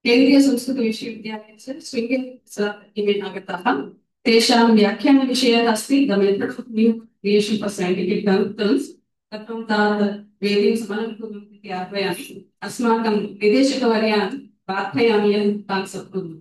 केन्द्रीयसंस्कृतविश्वविद्यालयस्य शृङ्गेरी इमे आगताः। तेषां व्याख्यानविषयः अस्ति the method of new creation for scientific terms. कथं तात् वेदीं समलं कुर्वन्ति इति आह्वयामि। अस्माकं निदेशकवर्यान् प्रार्थयामि यत् तान् सत्कुर्वन्तु।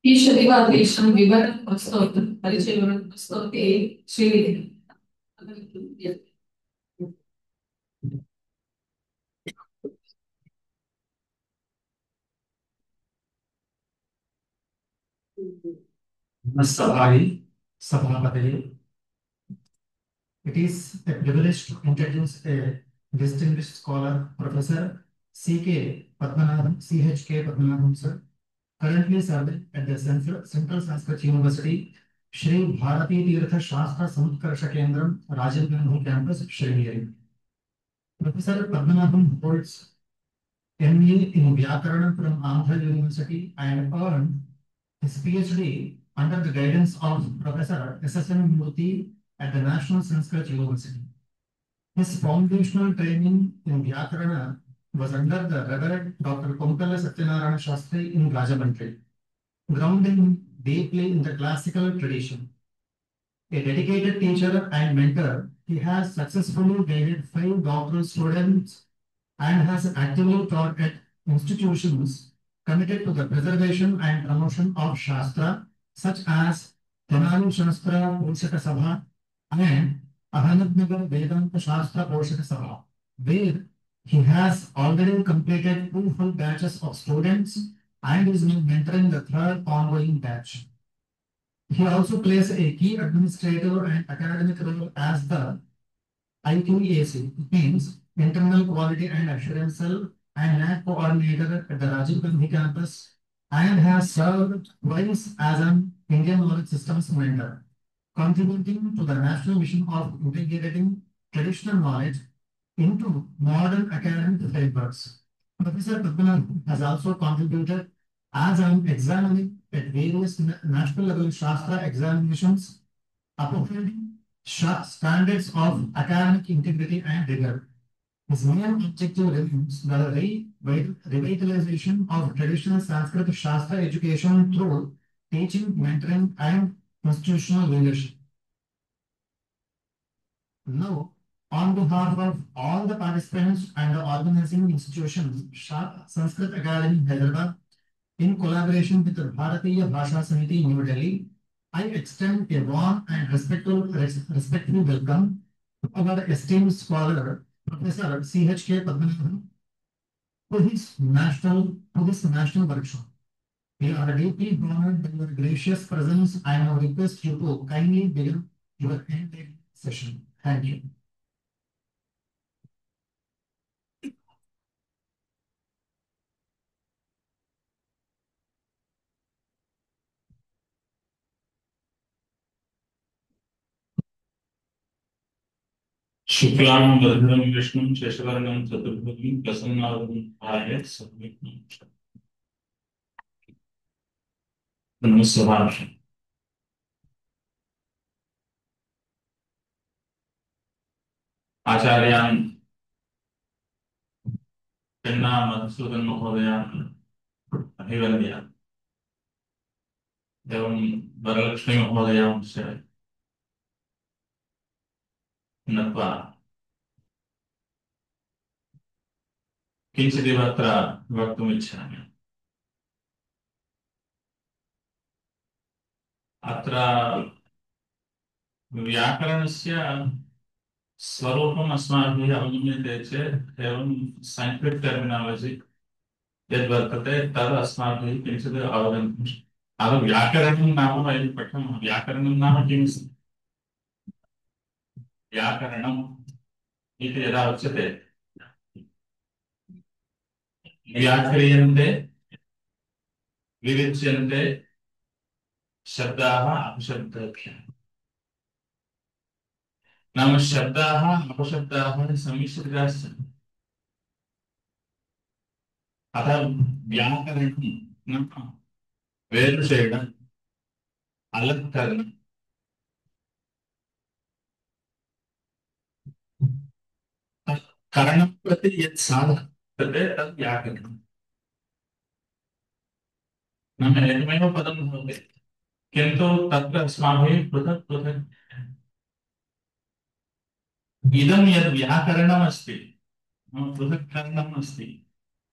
ईशदिवादेशं विवरणं प्रस्तौति परिचयविवरणं प्रस्तौति Srinidhi. Sabhapati. It is a privilege to introduce a distinguished scholar, Professor C.K. Padmanabhan, C.H.K. Padmanabhan, sir, currently serving at the Central Sanskrit University, Shri Bharati Tirtha Shastra Samutkarsha Kendram, Rajiv Gandhi Campus, Srinagar. Professor Padmanabhan holds MA in Vyakaranam from Andhra University and earned his PhD under the guidance of Professor S.S.N. Murthy at the National Sanskrit University. His foundational training in Vyakarana was under the Reverend Dr. Konkala Satyanarayana Shastri in Rajahmundry, grounding him deeply in the classical tradition. A dedicated teacher and mentor, he has successfully guided 5 doctoral students and has actively taught at institutions committed to the preservation and promotion of Shastra, such as Tenali Shastra Poshaka Sabha and Ahmednagar Vedanta Shastra Poshaka Sabha, where he has already completed 2 full batches of students and is now mentoring the 3rd ongoing batch. He also plays a key administrative and academic role as the IQAC, means Internal Quality and Assurance Cell and NAC coordinator at the Rajiv Gandhi campus, and has served twice as an Indian Knowledge Systems mentor, contributing to the national mission of integrating traditional knowledge into modern academic frameworks. Professor Padmanabhan has also contributed as an examiner at various national level Shastra examinations, upholding standards of academic integrity and rigor. His main objective remains the revitalization of traditional Sanskrit Shastra education through teaching, mentoring, and institutional leadership. Now, on behalf of all the participants and the organizing institutions, Sanskrit Academy Hyderabad, in collaboration with the Bharatiya Bhasha Samiti New Delhi, I extend a warm and respectful welcome to our esteemed scholar, Professor C.H.K. Padmanabhan, to this national workshop. We are deeply honored by your gracious presence and I request you to kindly begin your entire session. Thank you. शुक्लां वरदं विष्णुं शशिवर्णं चतुर्भुजं प्रसन्नावतारं ध्यायेत् सर्वविघ्नोपशान्तये। नमस्कार। आचार्यान् पेन्ना मधुसूदन महोदयान् अभिवन्द्य एवं वरलक्ष्मी महोदयांश्च नत्वा किञ्चिदेव अत्र वक्तुमिच्छामि। अत्र व्याकरणस्य स्वरूपम् अस्माभिः अवगम्यते चेत् एवं सैन्टिफिक् टर्मिनालजि यद्वर्तते तद् अस्माभिः किञ्चित् अवगन्तुं व्याकरणं नाम वयं पठामः। व्याकरणं नाम किम्? व्याकरणम् इति यदा उच्यते व्याख्रियन्ते विविच्यन्ते शब्दाः अपशब्दाभ्याम्। नाम शब्दाः अपशब्दाः सम्मिश्रिताः सन्ति। अतः व्याकरणं नाम वेरुषेण अलङ्करणं करणं प्रति यत् साधनं तद् व्याकरणम्। नाम एकमेव पदं भवति किन्तु तत्र अस्माभिः पृथक् पृथक् इदं यद् व्याकरणमस्ति पृथक्करणम् अस्ति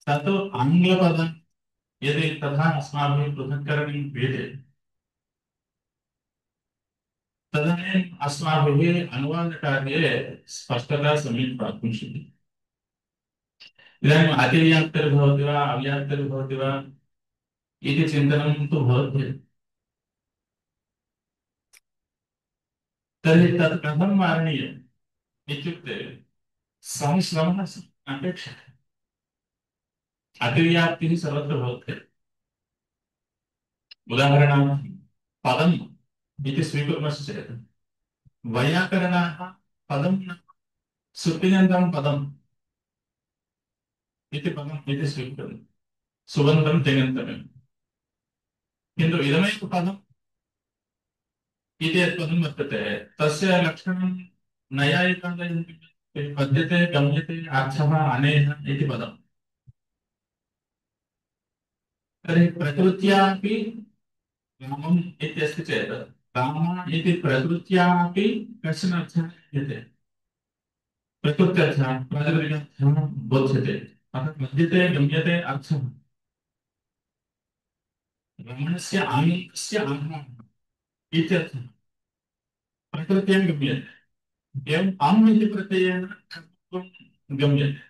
तत् आङ्ग्लपदं यदि तथा अस्माभिः पृथक्करणं क्रियते तदानीम् अस्माभिः अनुवादकार्ये स्पष्टता सम्यक् प्राप्तुं शक्यते। इदानीम् अतिव्याप्तिर्भवति वा अव्याप्तिर्भवति वा इति चिन्तनं तु भवति। तर्हि तत् कथं वारणीयम् इत्युक्ते संश्रमः अपेक्षते। अतिव्याप्तिः सर्वत्र भवति। उदाहरणार्थं पदम् इति स्वीकुर्मश्चेत् वैयाकरणाः पदं सुप्तियन्तं पदम् इति पदम् इति स्वीकुर्वन्ति सुबन्तं तिङन्तमेव। किन्तु इदमेव पदम् इति यत् पदं वर्तते तस्य लक्षणं नैयायिकाः पद्यते गम्यते अर्थः अनेन इति पदम्। तर्हि प्रकृत्यापि रामम् इत्यस्ति चेत् राम इति प्रकृत्यापि कश्चन अर्थः विद्यते। प्रकृत्यर्थः प्रातिपदिकार्थः बोध्यते। अतः पद्यते गम्यते अर्थः रमणस्य आङ्गिकस्य आधारः इत्यर्थः प्रकृत्यां गम्यते। एवम् आम् इति प्रत्ययेन कर्तृत्वं गम्यते।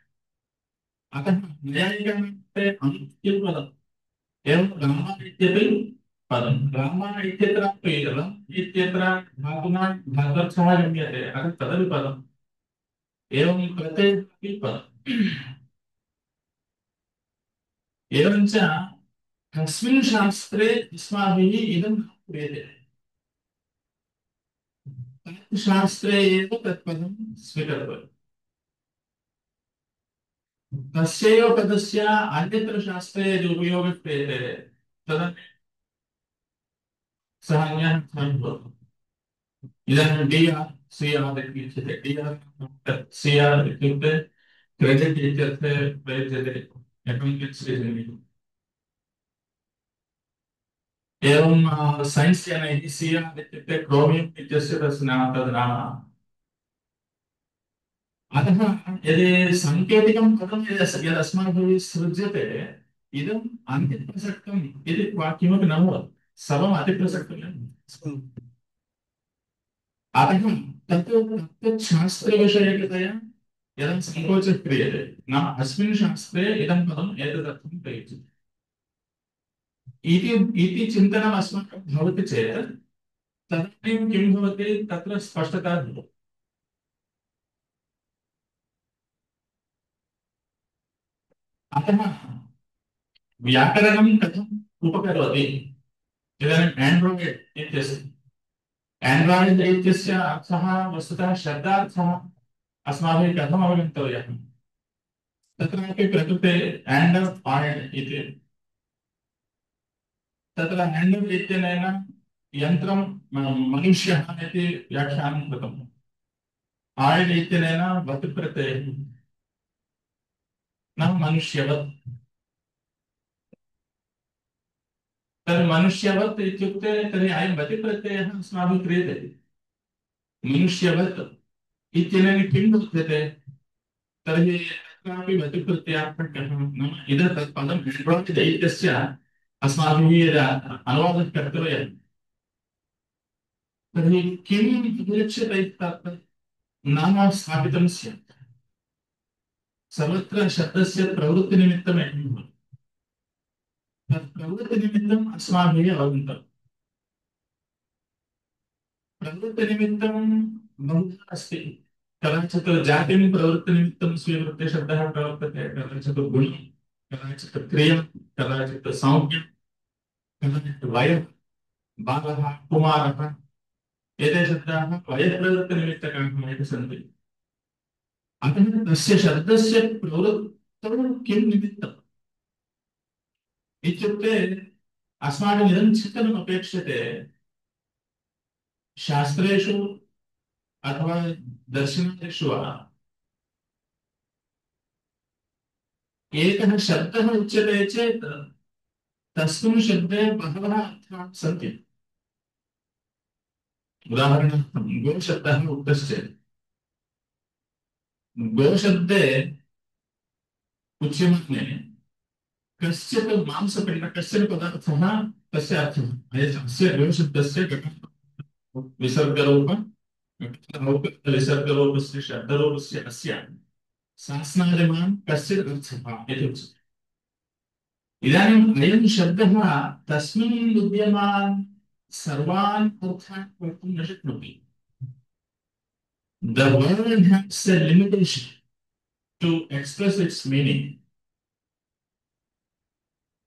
अतः नैयायिकानां अनित्यं पदम् एवं राम इत्यपि पदं राम इत्यत्रापि रम् इत्यत्र धातुना धात्वर्थः गम्यते। अतः तदपि पदम् एवं प्रत्ययेपि पदम्। एवञ्च कस्मिन् शास्त्रे अस्माभिः इदं क्रियते तत् शास्त्रे एव तत्पदं स्वीकर्तव्यम्। तस्यैव पदस्य अन्यत्र शास्त्रे यदि उपयोगः क्रियते तदा सः अन्यः अर्थः भवति। इदानीं DR CR इति उच्यते। DR CR इत्युक्ते क्रेडिट् इत्यर्थे प्रयुज्यते अकौण्टेन्स् रीजनिङ्ग्। एवं सैन्स् जनैः CR इत्युक्ते क्रोमियम् इत्यस्य तस्य नाम तद् नाम। अतः यदि सांकेतिकं पदं यदस्माभिः सृज्यते इदम् अन्यप्रसक्तम् इति किमपि न भवति। सर्वम् अतिप्रसक्तम्। अतः तत् शास्त्रविषयकतया यदा संकोचः क्रियते नाम अस्मिन् शास्त्रे इदं पदम् एतदर्थं प्रयुज्यते इति चिन्तनम् अस्माकं भवति चेत् तदानीं किं भवति तत्र स्पष्टता भवति। अतः व्याकरणं कथम् उपकरोति? इदानीम् एण्ड्रायड् इत्यस्ति। एण्ड्रायड् इत्यस्य अर्थः वस्तुतः शब्दार्थः अस्माभिः कथम् अवगन्तव्यः? तत्रापि प्रकृते एण्ड्रायड् इति तत्र एण्ड्रायड् इत्यनेन यन्त्रं मनुष्यः इति व्याख्यानं कृतम्। आयड् इत्यनेन वत् प्रत्ययः न मनुष्यवत्। तर्हि मनुष्यवत् इत्युक्ते तर्हि अयं वति प्रत्ययः अस्माभिः क्रियते। मनुष्यवत् इत्यनेन किं बोध्यते? तर्हि तत्रापि वतिप्रत्ययार्थकः नाम इदं तत् पदम् एण्ड्रायड् दैत्यस्य अस्माभिः यदा अनुवादः कर्तव्यः तर्हि किं विवक्ष्यते तत् नाम स्थापितं स्यात् सर्वत्र शब्दस्य प्रवृत्तिनिमित्तमेव भवति तत् प्रवृत्तिनिमित्तम् अस्माभिः अवगन्तव्यम् प्रवृत्तिनिमित्तं बहुधा अस्ति कदाचित् जातिं प्रवृत्तिनिमित्तं स्वीकृत्य शब्दः प्रवर्तते कदाचित् गुणं कदाचित् क्रिया कदाचित् संज्ञा कदाचित् वयः बालः कुमारः एते शब्दाः वयप्रवृत्तिनिमित्तकाः इति सन्ति अतः तस्य शब्दस्य प्रवृत्तौ किं निमित्तम् इत्युक्ते अस्माभिः इदं चिन्तनम् अपेक्ष्यते शास्त्रेषु अथवा दर्शनेषु वा एकः शब्दः उच्यते चेत् तस्मिन् शब्दे बहवः अर्थाः सन्ति उदाहरणार्थं गोशब्दः उक्तश्चेत् गोशब्दे उच्यमाने कश्चित् मांसपिण्ड कश्चन पदार्थः तस्य अर्थः अस्य गोशब्दस्य विसर्गरूप विसर्गरूपस्य शब्दरूपस्य अस्य शासनादिमान् कश्चित् अर्थः इति उच्यते इदानीम् अयं शब्दः तस्मिन् विद्यमान सर्वान् अर्थान् वक्तुं न शक्नोति The word has a limitation to express its meaning.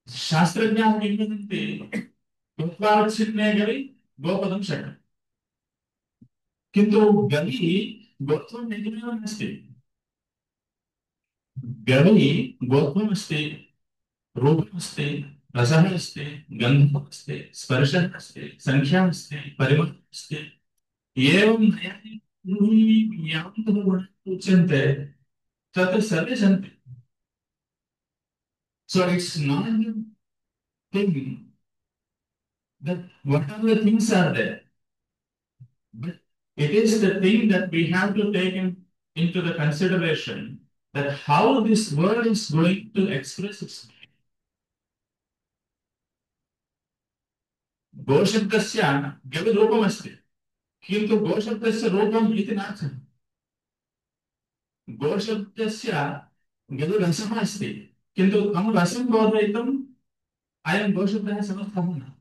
शास्त्रज्ञाः किं वदन्ति गोत्वावच्छिन्ने गवि गोपदं शक्यम् किन्तु गवि गोत्वम् एकमेव नास्ति गवि गोत्वमस्ति रूपमस्ति रसः अस्ति गन्धः अस्ति स्पर्शः अस्ति संख्या अस्ति परिमलः अस्ति एवं यावन्तः गुणाः उच्यन्ते तत् सर्वे सन्ति so it's not the thing that whatever the things are there but it is the thing that we have to take into the consideration that how this word is going to express itself गोशब्दस्य गविरूपमस्ति किन्तु गोशब्दस्य रूपम् इति नास्ति गोशब्दस्य गविरसः अस्ति किन्तु तं रसं बोधयितुम् अयं गोशब्दः समर्थः न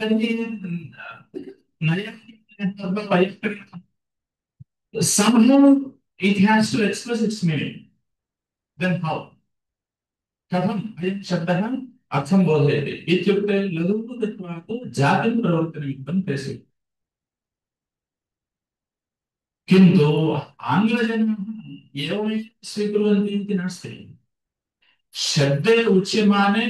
तर्हि somehow it has to express its meaning then how कथम् अयं शब्दः अर्थं बोधयति इत्युक्ते लघुत्वात् जातिं प्रवर्तननिमित्तं तेषु किन्तु आङ्ग्लजनाः एवमेव स्वीकुर्वन्ति इति नास्ति शब्दे उच्यमाने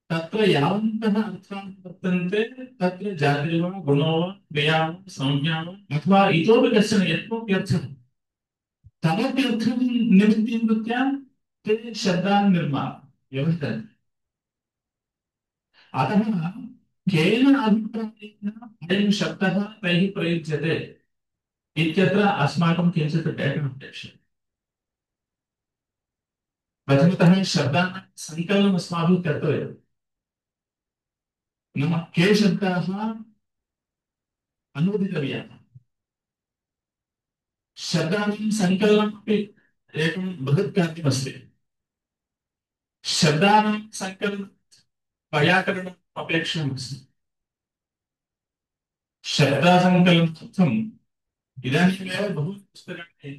तत्र यावन्तः अर्थाः वर्तन्ते तत्र जातिः वा गुणो वा क्रिया वा संज्ञा वा अथवा इतोपि कश्चन यत्कोऽपि अर्थः तमपि अर्थं निमित्तीकृत्य ते शब्दान् व्यवहरन्ति अतः केन अभिप्रायेण अयं शब्दः तैः प्रयुज्यते इत्यत्र अस्माकं किञ्चित् डेटा अपेक्षते प्रथमतः शब्दानां सङ्कलनम् अस्माभिः कर्तव्यम् नाम के शब्दाः अनुदितव्याः शब्दानां सङ्कलनमपि एकं बृहत् कार्यमस्ति शब्दानां सङ्कलनं वैयाकरणम् अपेक्षितमस्ति शब्दसङ्कलनार्थम् इदानीमेव बहु पुस्तकानि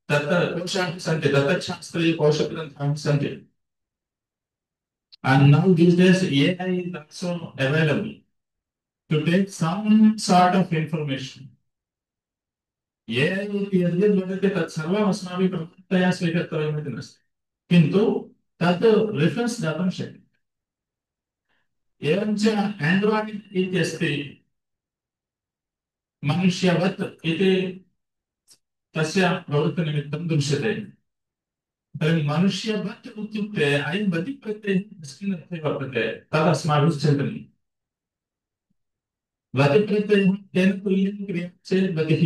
तत्र कोशाः सन्ति तत्त्वशास्त्रीय कोशग्रन्थाः सन्ति and now these days AI is also available to take some sort of information AI यद्यद् वदति तत् सर्वम् अस्माभिः प्रमुखतया स्वीकर्तव्यम् इति नास्ति किन्तु तत् रेफरेन्स् दातुं शक्यते एवञ्च एण्ड्रायड् इत्यस्ति मनुष्यवत् इति तस्य प्रवृत्तिनिमित्तं दृश्यते तर्हि मनुष्यवत् इत्युक्ते अयं वति प्रत्ययः कस्मिन् अर्थे वर्तते तद् अस्माभिः चिन्तनीयम् वति प्रत्ययः तेन तुल्यं क्रियते चेत् वतिः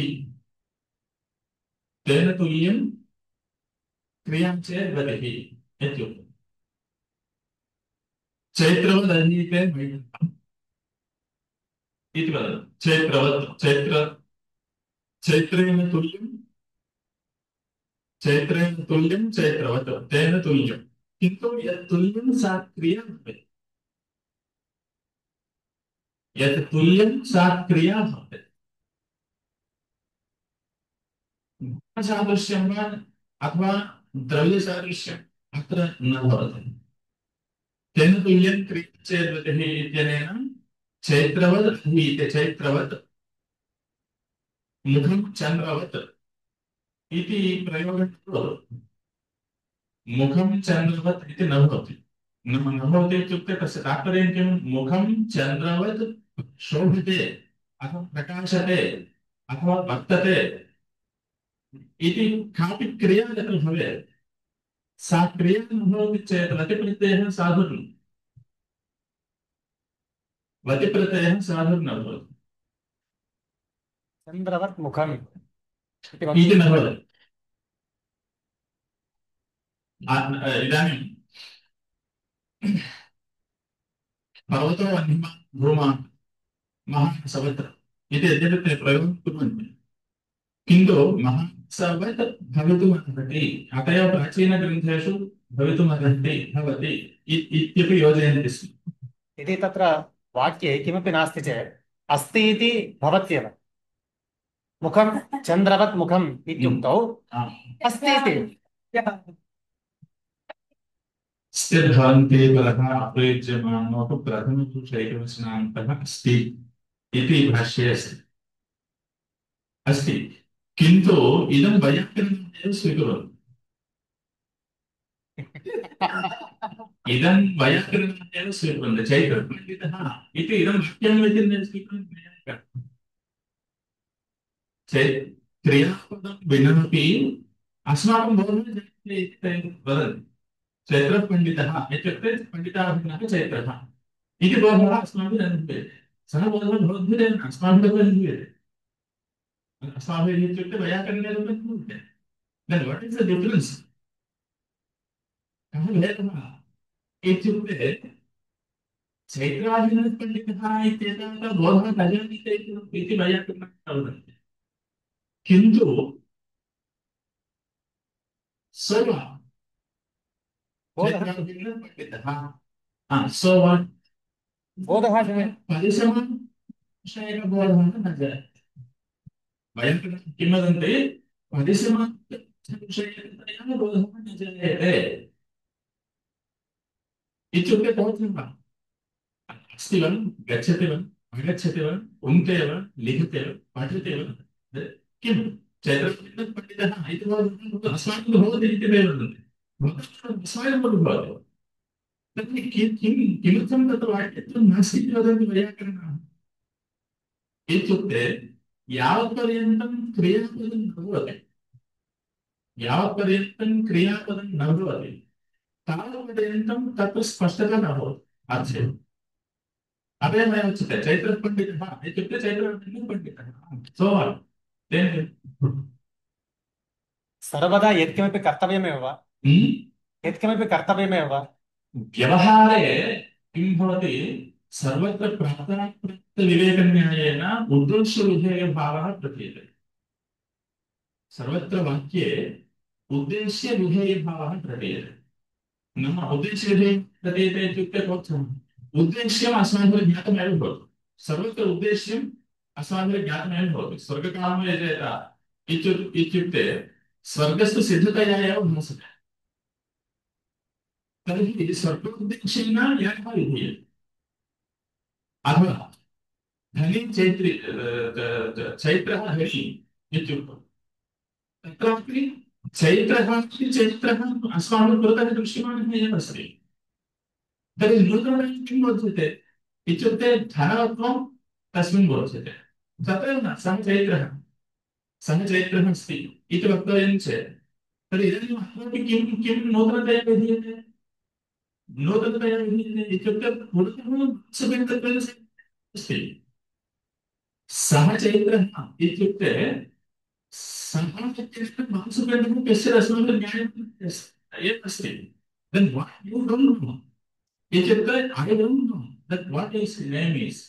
तेन तुल्यं क्रियां चेत् गतिः इत्युक्तम्। चैत्रवदधीते मैत्रम् इति वदति। चैत्रेण तुल्यं चैत्रवत् तेन तुल्यं, किन्तु यत् तुल्यं सा क्रिया भवेत्, यत् तुल्यं सा क्रिया भवेत्। सादृश्यं वा अथवा द्रव्यसादृश्यम् अत्र न भवति। तेन तुल्यं क्रिया चेत् गतिः इत्यनेन चैत्रवत् अधीते, चैत्रवत् मुखं चन्द्रवत् इति प्रयोगः करोतु। मुखं चन्द्रवत् इति न भवति। न भवति इत्युक्ते तस्य तात्पर्यं किं? मुखं चन्द्रवत् शोभते अथवा प्रकाशते अथवा वर्तते इति कापि क्रिया यत्र भवेत्, सा क्रिया न भवति चेत् वतिप्रत्ययः साधुर्न भवति। चन्द्रवत् मुखम् इति न भवति। इदानीं पर्वतो वह्निमा भूमा महासवत् इति यद्यपि ते प्रयोगं कुर्वन्ति, किन्तु महासवत् भवितुमर्हति, अत एव प्राचीनग्रन्थेषु भवितुमर्हति भवति इत्यपि योजयन्ति स्म। इति तत्र वाक्ये किमपि नास्ति चेत् अस्ति इति भवत्येव। मुखं चन्द्रवत् मुखम् इत्युक्तौ अस्ति इति। स्थिर्भवन्ति बलः अप्रयुज्यमानोः प्रथमपुरुषैकवचनान्तः अस्ति इति भाष्ये अस्ति, किन्तु इदं वैयाकरणम् स्वीकुर्वन्ति। इदं वैयाकरणम् स्वीकुर्वन्ति। चैत्रपण्डितः इति इदं वाक्यम् इति न स्वीकुर्वन्ति वैयाकरणम्। क्रियापदं विनापि अस्माकं बोधनं जायते इति वदन्ति। चैत्रपण्डितः इत्युक्ते पण्डिताभिनः चैत्रः इति बोधः अस्माभिः अनुभूयते। सः बोधः भवद्भिरेव न, अस्माभिरेव अनुभूयते। अस्माभिः इत्युक्ते वैयाकरणेन अनुभूयते। Then what is the difference? कः भेदः इत्युक्ते चैत्राभिनः पण्डितः इत्येतावता बोधः न जायते इति वैयाकरणं वदन्ति, किन्तु सः बोधः परिसमविषयकबोधः न जायते। वयं किं वदन्ति? परिसमविषयकतया बोधः न जायते इत्युक्ते बोधः अस्ति वा, गच्छति वा, आगच्छति वा, उङ्क्ते वा, लिखते वा, पठति वा, किं चैत्रपण्डितः इति बोधः अस्माकं भवति इति ते वदन्ति। स्वयं भवति। तर्हि किमर्थं तत् वाक्यत्वं नास्ति इति वदन्ति वैयाकरणाः? इत्युक्ते यावत्पर्यन्तं क्रियापदं न भवति, यावत्पर्यन्तं क्रियापदं न भवति तावत्पर्यन्तं तत् स्पष्टता न भवति अर्थे। अतः मया उच्यते चैत्रपण्डितः इत्युक्ते चैत्रपण्डितः। सो सर्वदा यत्किमपि कर्तव्यमेव वा? यत्किमपि कर्तव्यमेव वा? व्यवहारे किं भवति? सर्वत्र प्राप्तविवेकन्यायेन उद्देश्यविधेयभावः प्रतीयते। सर्वत्र वाक्ये उद्देश्यविधेयभावः प्रतीयते। नाम उद्देश्यविधेयः प्रतीयते इत्युक्ते कोऽर्थम्? उद्देश्यम् अस्माभिः ज्ञातमेव भवति। सर्वत्र उद्देश्यम् अस्माभिः ज्ञातमेव भवति। स्वर्गकामो यजेत इत्युक्ते स्वर्गस्तु सिद्धतया एव भासते। तर्हि स्वर्गोद्देश्येन यः विधीयते। अथवा धनी चैत्रः धनी इत्युक्तौ तत्रापि चैत्रः अस्माभिः पुरतः दृश्यमानः एव अस्ति। तर्हि नूतनं किं बोध्यते इत्युक्ते धनवत्वं तस्मिन् बोध्यते। तथैव न सः चैत्रः अस्ति इति वक्तव्यं चेत् तर्हि इदानीम् अस्माभिः किं नूतनतया विधीयते? नूतनतया विधीयते इत्युक्ते पुरतः अस्ति। सः चैत्रः इत्युक्ते सः मांसपेण्डुः कस्य अस्माकं ज्ञानं यत् अस्ति then what you don't know इत्युक्ते I don't know that what his name is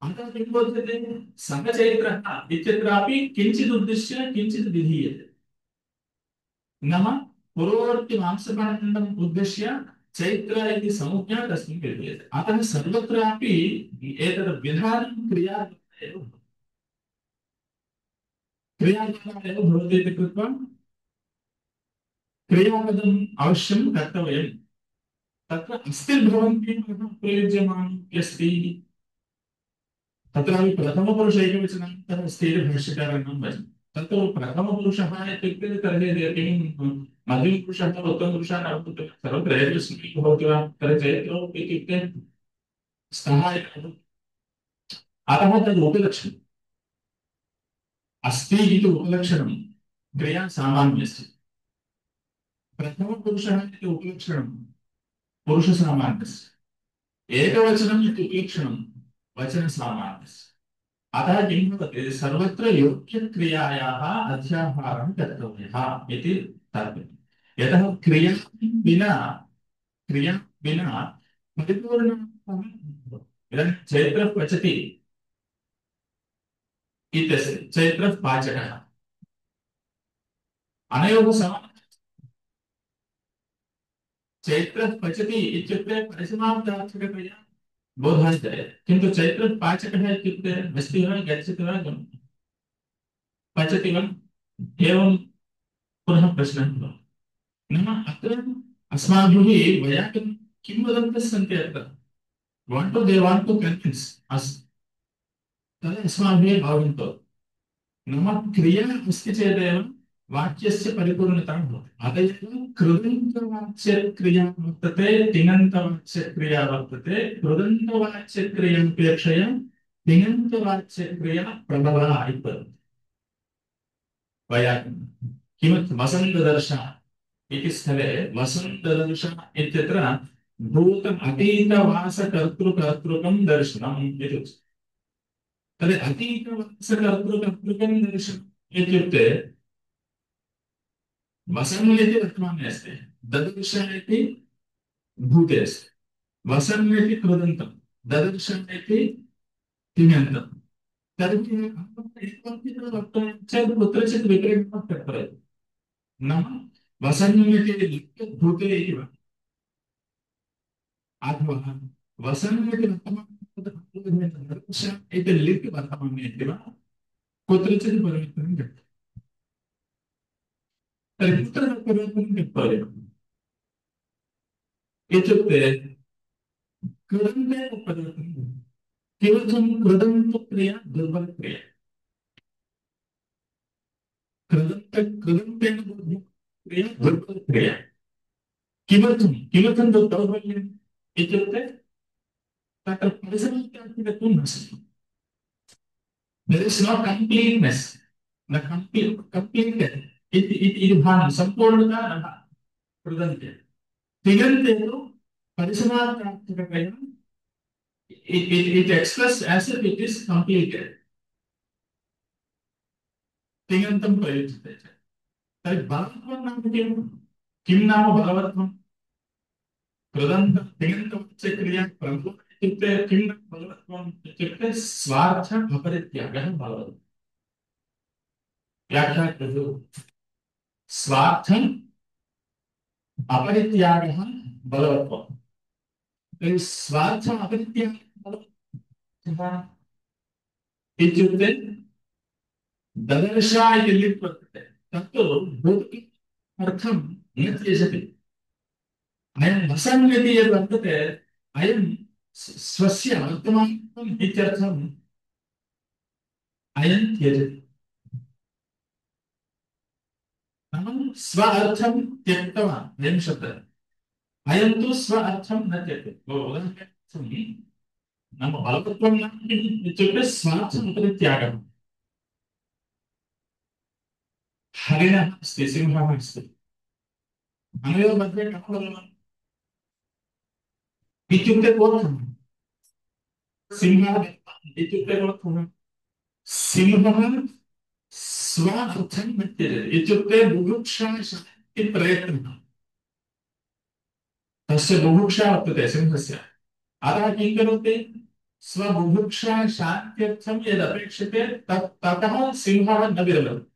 अतः किं वर्तते सः चैत्रः इत्यत्रापि किञ्चित् उद्दिश्य किञ्चित् विधीयते नाम पूर्ववर्ति मांसपेण्डम् उद्दिश्य चैत्र इति संज्ञा तस्मिन् विद्यते अतः सर्वत्रापि एतद् विधानं क्रियाद्वारा एव क्रियाद्वारा एव भवति इति कृत्वा क्रियापदम् अवश्यं कर्तव्यम् तत्र अस्तिर्भवन्ति प्रयुज्यमानम् अस्ति तत्रापि प्रथमपुरुष एकवचनान्तः अस्ति इति भाष्यकाराणां वचनं तत्र प्रथमपुरुषः इत्युक्ते तर्हि किं मध्यमपुरुषः उत्तमपुरुषः न भवति सर्वत्र एकस्मिन् भवति वा तर्हि चैत्रो इत्युक्ते स्तः एव अतः तद् उपलक्षणम् अस्ति इति उपलक्षणं क्रिया सामान्यस्य प्रथमपुरुषः इति उपलक्षणं पुरुषसामान्यस्य एकवचनम् इति उपलक्षणं वचनसामान्यस्य अतः किं भवति सर्वत्र योग्यक्रियायाः अध्याहारं कर्तव्यः इति तात्पर्यम् यतः क्रिया विना परिपूर्णः इदानीं चैत्रः पचति इत्यस्य चैत्रः पाचकः अनयोः समानः चैत्रः पचति इत्युक्ते परिसमाप्तार्थकतया बोधः जायते किन्तु चैत्रः पाचकः इत्युक्ते अस्ति वा गच्छति वा पचति वा एवं पुनः प्रश्नः भवति नाम अत्र अस्माभिः वैयाकरणं किं वदन्तः सन्ति अत्र want to they want to convince us तद् अस्माभिः अवगन्तव्यं नाम क्रिया अस्ति चेदेव वाक्यस्य परिपूर्णता भवति अतः एव कृदन्तवाच्यक्रिया वर्तते तिङन्तवाच्यक्रिया वर्तते कृदन्तवाच्यक्रियापेक्षया तिङन्तवाच्यक्रिया प्रबला इति वदति वैयाकरणं किमर्थं वसन्तदर्श इति स्थले वसन्तदर्श इत्यत्र भूत अतीतवासकर्तृकर्तृकं दर्शनम् इति उच्यते तर्हि अतीतवासकर्तृकर्तृकं दर्शनम् इत्युक्ते वसन् इति वर्तमाने अस्ति ददर्श इति भूते अस्ति वसन् इति कृदन्तं ददर्श इति तिङन्तं तर्हि एकवाक्येन वक्तव्यं चेत् कुत्रचित् विपरीतः कर्तव्यः नाम वसन् इति लिट् भूते इति वा अथवा वसन् इति वर्तमाने ददर्श इति लिट् वर्तमाने इति वा कुत्रचित् परिवर्तनं कर्तव्यम् तर्हि कुत्र परिवर्तनं कर्तव्यम् इत्युक्ते कृदन्ते परिवर्तनं किमर्थं कृदन्तक्रिया दुर्बलक्रिया कृदन्तेन क्रिया दुर्बलक्रिया किमर्थं दौर्बल्यम् इत्युक्ते तत्र परिसमाप्तार्थकत्वं नास्ति there is no completeness the completed इति भानं संपूर्णता न कृदन्ते तिङन्ते तु परिसमाप्तार्थकतया it expressed as if it is completed तिङन्तं प्रयुज्यते तर्हि बलवत्वं नाम किं नाम बलवत्वं कृदन्त तिङन्तस्य क्रिया प्रभुः इत्युक्ते किं नाम बलवत्वम् इत्युक्ते स्वार्थ अपरित्यागः बलवत्वम् व्याख्या कृतु स्वार्थम् अपरित्यागः बलवत्वम् तर्हि स्वार्थ अपरित्यागः बलवत्वम् इत्युक्ते ददर्श इति लिट् वर्तते तत्तु भूतम् अर्थं न त्यजति अयं वसन् इति यद् वर्तते अयं स्वस्य वर्तमानम् इत्यर्थम् अयं त्यजति नाम स्व अर्थं त्यक्तवान् अयं शब्दः अयं तु स्व अर्थं न त्यजति उदाहरणार्थं नाम बलवत्वं नाम किम् इत्युक्ते स्वार्थम् अपरित्यागः हरिणः अस्ति सिंहः अस्ति अनयोः मध्ये कः बलवान् इत्युक्ते कोऽर्थं सिंहः इत्युक्ते कोऽर्थं सिंहः स्वार्थं न त्यजति इत्युक्ते बुभुक्षा शान्ति प्रयत्नः तस्य बुभुक्षा वर्तते सिंहस्य अतः किं करोति स्वबुभुक्षा शान्त्यर्थं यदपेक्षते ततः सिंहः न विरमति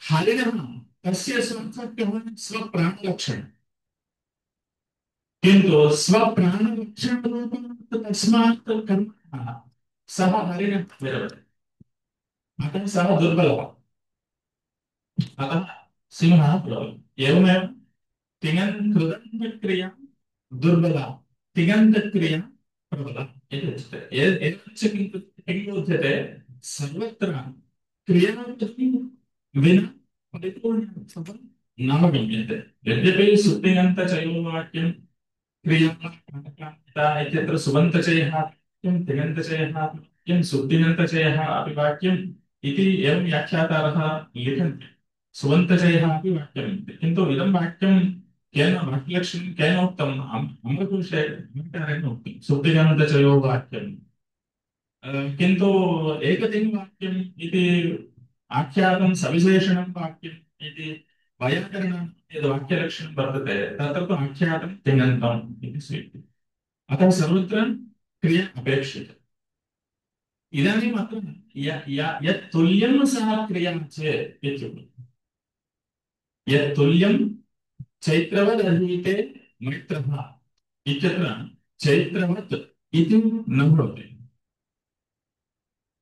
हरिणः तस्य स्वार्थः स्वप्राणरक्षणं किन्तु स्वप्राणरक्षणरूपं तस्मात् कर्मणः सः हरिणः विरमति अतः सः दुर्बलः अतः सिंहः प्रबलः एवमेव कृदन्तक्रिया दुर्बला तिङन्तक्रिया प्रबला इति उच्यते एवञ्च किं बोध्यते सर्वत्र क्रियावृत्तिः विना परिपूर्णत्वं न गम्यते यद्यपि सुप्तिङन्तचयोवाक्यं क्रिया इत्यत्र सुबन्तचयः वाक्यं तिङन्तचयः वाक्यं सुप्तिङन्तचयः अपि वाक्यम् इति एवं व्याख्यातारः लिखन्ति सुबन्तचयः अपि वाक्यम् किन्तु इदं वाक्यं केन वाक्यलक्षणं केन उक्तम् अमृतकोशे अमृतारेण उक्तं सुप्तिङन्तचयो वाक्यं किन्तु एकतिङ्वाक्यम् इति आख्यातं सविशेषणं वाक्यम् इति वैयाकरणं यद् वाक्यलक्षणं वर्तते तत्र तु आख्यातं तिङन्तम् इति स्वीक्रियते अतः सर्वत्र क्रिया अपेक्षिता इदानीम् अत्र यत् तुल्यं सः क्रिया चेत् इत्युक्ते यत् तुल्यं चैत्रवदधीते मैत्रः इत्यत्र चैत्रवत् इति न भवति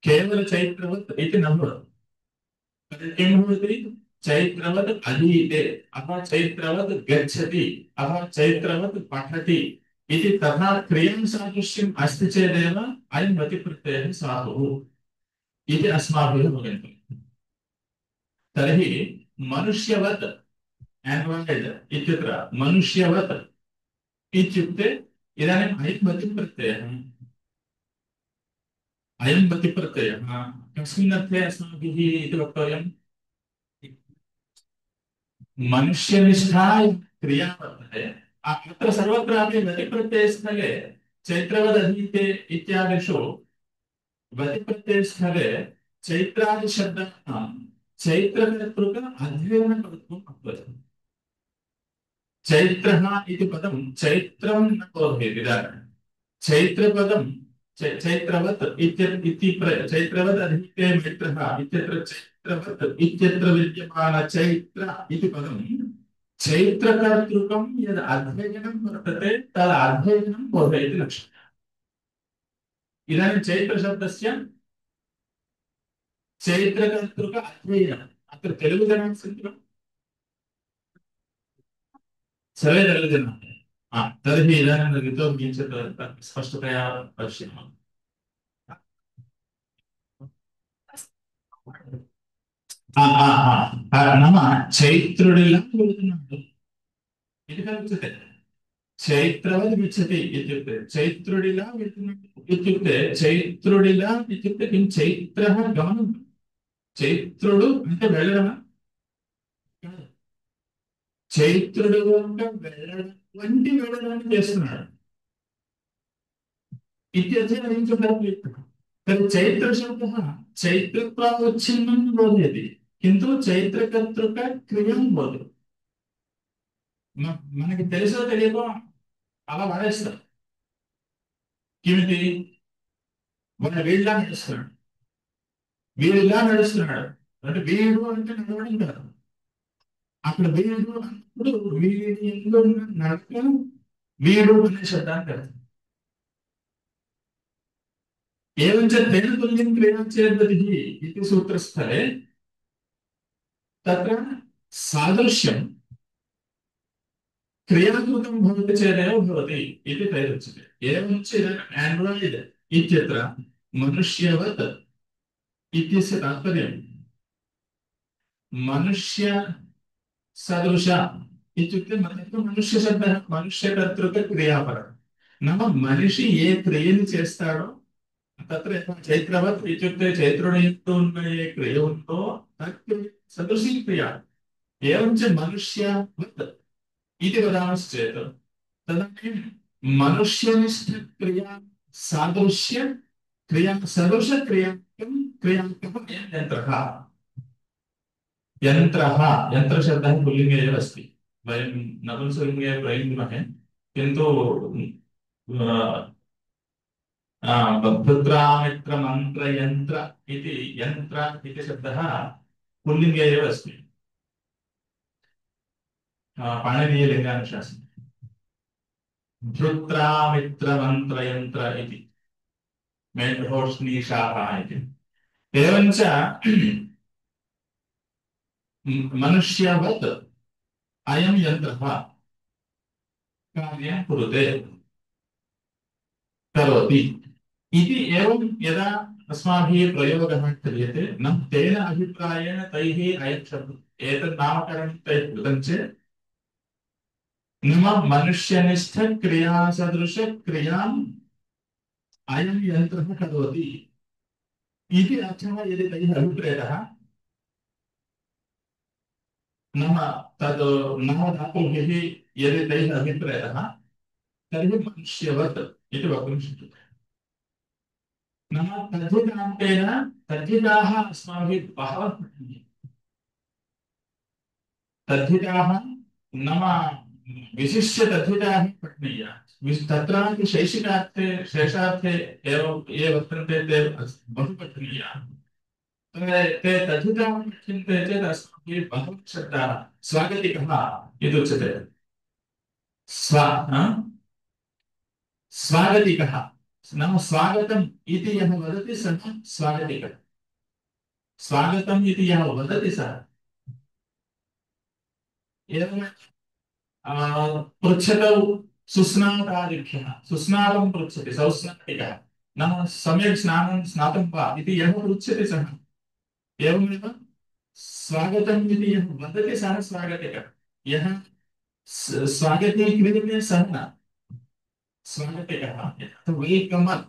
केवल चैत्रवत् इति न भवति किं भवति चैत्रवत् अधीते अथवा चैत्रवत् गच्छति अथवा चैत्रवत् पठति इति तथा क्रियां सादृश्यम् अस्ति चेदेव अयं वतिप्रत्ययः साधुः इति अस्माभिः अवगन्तव्यम् तर्हि मनुष्यवत् एंड्रॉइड इत्यत्र मनुष्यवत् इत्युक्ते इदानीम् अयं वतिप्रत्ययः कस्मिन् अर्थे अस्माभिः इति वक्तव्यम् मनुष्यनिष्ठा क्रिया वर्तते अत्र सर्वत्रापि वतिप्रत्ययस्थले चैत्रवदधीते इत्यादिषु वतिप्रत्ययस्थले चैत्रादिशब्दानां चैत्रकर्तृक अध्ययनकर्तृत्वं भवति चैत्रः इति पदं चैत्रं न बोधयति इदानीं चैत्रपदं चैत्रवत् इति चैत्रवत् अधीते मैत्रः इत्यत्र चैत्रवत् इत्यत्र विद्यमान चैत्र इति पदं चैत्रकर्तृकं यद् अध्ययनं वर्तते तद् अध्ययनं बोधयति लक्ष्यम् इदानीं चैत्रशब्दस्य चैत्रकर्तृक अध्ययनम् अत्र तेलुगु जनाः सन्ति वा सर्वे तेलुगु जनाः तर्हि इदानीं इतोपि किञ्चित् स्पष्टतया पश्यामः नाम चैत्रुडिल इति कथ्यते चैत्रवद् गच्छति इत्युक्ते चैत्रुडिल इत्युक्ते चैत्रुडिल इत्युक्ते किं चैत्रः गमनं చైత్రుడు అంటే వెళ్ళడం చైత్రుడు వెళ్ళడం వంటి వెళ్ళడాన్ని చేస్తున్నాడు चैत्र शब्द चैत्रत्वावच्छिन्नं बोधयति किन्तु चैत्रकर्तृक क्रियां बोधयति మనకి తెలుసో తెలియదో అలా వాడేస్తారు కిమితి వీళ్ళ నడుస్తున్నాడు వీడిలా నడుస్తున్నాడు అంటే వీడు అంటే నడవడం కాదు అక్కడ వీడు అన్నప్పుడు వీడి ఎందు నడక వీడు అనే శబ్దాన్ని కలుగుతుంది एवञ्च तेन तुल्यं क्रिया चेद्वतिः इति सूत्रस्थले तत्र सादृश्यं क्रियाकृतं भवति चेदेव भवति इति तैरुच्यते एवञ्च एंड्रॉइड इत्यत्र मनुष्यवत् इत्यस्य तात्पर्यं मनुष्य सदृश इत्युक्ते मनुष्य शब्दः मनुष्यकर्तृक क्रियापरः नाम मनिषि ये क्रियनि चेस्ताडो तत्र चैत्रवत् इत्युक्ते चैत्रुडयुक्तो ये क्रिय उन्तो तत् सदृशी क्रिया एवञ्च मनुष्यवत् इति वदामश्चेत् तदानीं मनुष्यनिष्ठ क्रिया सादृश्य क्रिया सदृश क्रियाकं क्रियाकः यन्त्रः यन्त्रः यन्त्रशब्दः पुल्लिङ्गे एव अस्ति वयं नपुंसकलिङ्गे प्रयुञ्ज्महे किन्तु भद्रामित्रमन्त्रयन्त्र इति यन्त्र इति शब्दः पुल्लिङ्गे एव अस्ति पाणिनीयलिङ्गानुशासने भृत्रामित्रमन्त्रयन्त्र इति मेढोष्णीशाः इति एवञ्च मनुष्यवत् अयं यन्त्रः कार्यं कुरुते करोति इति एवं यदा अस्माभिः प्रयोगः क्रियते न तेन अभिप्रायेण तैः अयं शब्दः एतत् नामकरणं तैः कृतं चेत् नाम मनुष्यनिष्ठ क्रियासदृशक्रियाम् अयं यन्त्रः करोति इति अर्थः यदि तैः अभिप्रेतः नाम तद् नामधातुभिः यदि तैः अभिप्रेतः तर्हि मनुष्यवत् इति वक्तुं शक्यते नाम तद्धितान्तेन तद्धिताः अस्माभिः बहवः पठनीयाः तद्धिताः नाम विशिष्य तद्धिताः पठनीयाः तत्रापि शैक्षिकार्थे शेषार्थे एव ये वर्तन्ते ते बहु पठनीयाः ते तद्धिताः पठ्यन्ते चेत् अस्माभिः बहवः शब्दाः स्वागतिकः इति उच्यते स्वागतिकः नाम स्वागतम् इति यः वदति सः स्वागतिकः स्वागतम् इति यः वदति सः एवं पृच्छतौ सुस्नातादिभ्यः सुस्नातं पृच्छति सौस्नातिकः नाम सम्यक् स्नानं स्नातं वा इति यः पृच्छति सः एवमेव स्वागतम् इति यः वदति सः स्वागतिकः यः स्वागते क्रियते सः न स्वागतिकः वेल्कमर्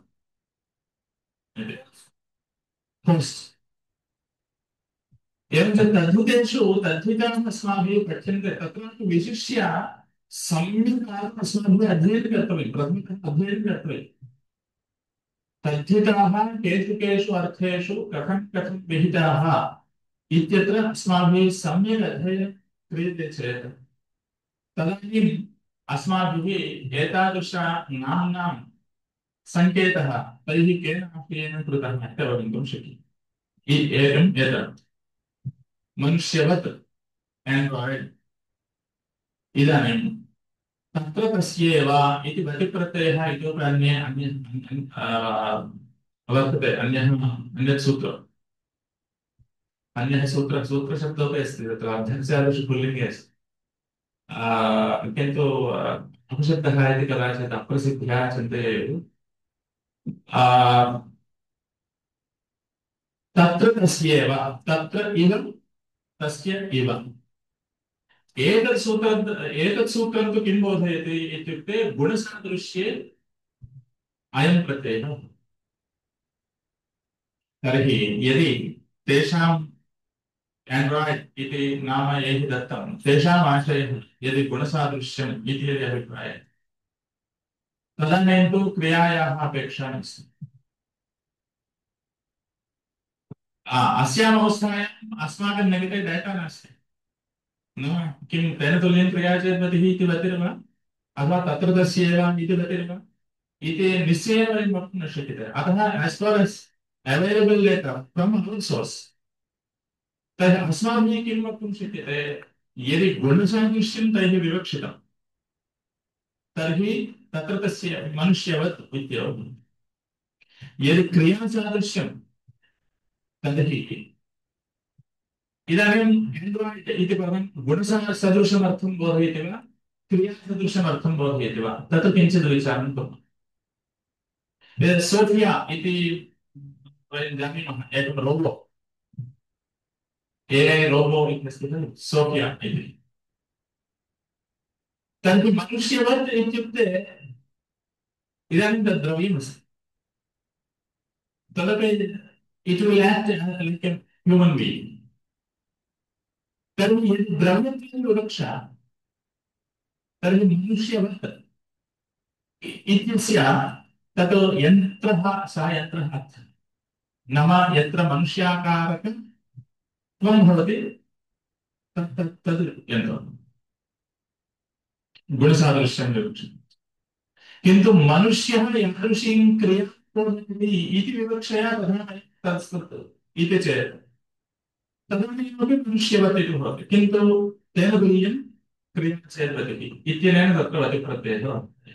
होस्ट् एवं तद्धितेषु तद्धिताः अस्माभिः पठ्यन्ते तत्रापि विशिष्य सम्यक् अस्माभिः अध्ययनं कर्तव्यं प्रथमतः अध्ययनं कर्तव्यं तद्धिताः केषु केषु अर्थेषु कथं कथं विहिताः इत्यत्र अस्माभिः सम्यक् अध्ययनं क्रियते चेत् तदानीम् अस्माभिः एतादृश नाम्नां सङ्केतः तैः केन आशयेन कृतः इति अवगन्तुं शक्यते एकम् एतत् मनुष्यवत् एण्ड्रायड् इदानीं तत्र तस्यैव इति वतिप्रत्ययः इतोपि वर्तते अन्यत् सूत्रम् अन्यः सूत्रशब्दोपि अस्ति तत्र अध्यक्षादिषु पुल्लिङ्गे अस्ति किन्तु अपशब्दः इति कदाचित् अप्रसिद्ध्या चिन्तयेयुः तत्र तस्यैव तत्र इव तस्य इव एतत् सूत्रं तु किं बोधयति इत्युक्ते गुणसादृश्ये अयं प्रत्ययः तर्हि यदि तेषाम् एण्ड्रायड् इति नाम यैः दत्तं तेषाम् आशयः यदि गुणसादृश्यम् इति यदि अभिप्रायः तदानीं तु क्रियायाः अपेक्षा नास्ति अस्याम् अवस्थायाम् अस्माकं नेगेटिव् डेटा नास्ति न किं तेन तुल्यं क्रिया चेत् गतिः इति गतिर्वा अथवा तत्र तस्यैव इति गतिर्वा इति निश्चयेन वयं वक्तुं न शक्यते अतः as far as available data from our source तर्हि अस्माभिः किं वक्तुं शक्यते यदि गुणसादृश्यं तैः विवक्षितं तर्हि तत्र तस्य मनुष्यवत् इत्येव यदि क्रियासादृश्यं तर्हि इदानीम् एण्ड्रायड् इति पदं गुणसदृशमर्थं बोधयति वा क्रियासदृशमर्थं बोधयति वा तत् किञ्चित् विचारं कुर्मः सोफिया इति वयं जानीमः एकं रोबो AI रोबो इति अस्ति खलु सोफिया इति तर्हि मनुष्यवत् इत्युक्ते इदानीं तद् द्रव्यमस्ति तदपि it will act like a human being तर्हि यदि द्रव्यत्वेन विवक्षा तर्हि मनुष्यवत् इत्यस्य तत् यन्त्रः सः यन्त्रः अर्थः नाम यत्र मनुष्याकारकं त्वं भवति तद् यन्त्रं गुणसादृश्यं विवक्षति किन्तु मनुष्यः यादृशीं क्रियां करोति इति विवक्षया तथा तत् इति चेत् तदानीमपि मनुष्यवत् इति भवति किन्तु तेन तुल्यं क्रिया चेद्वतिः इत्यनेन तत्र वतिप्रत्ययः वर्तते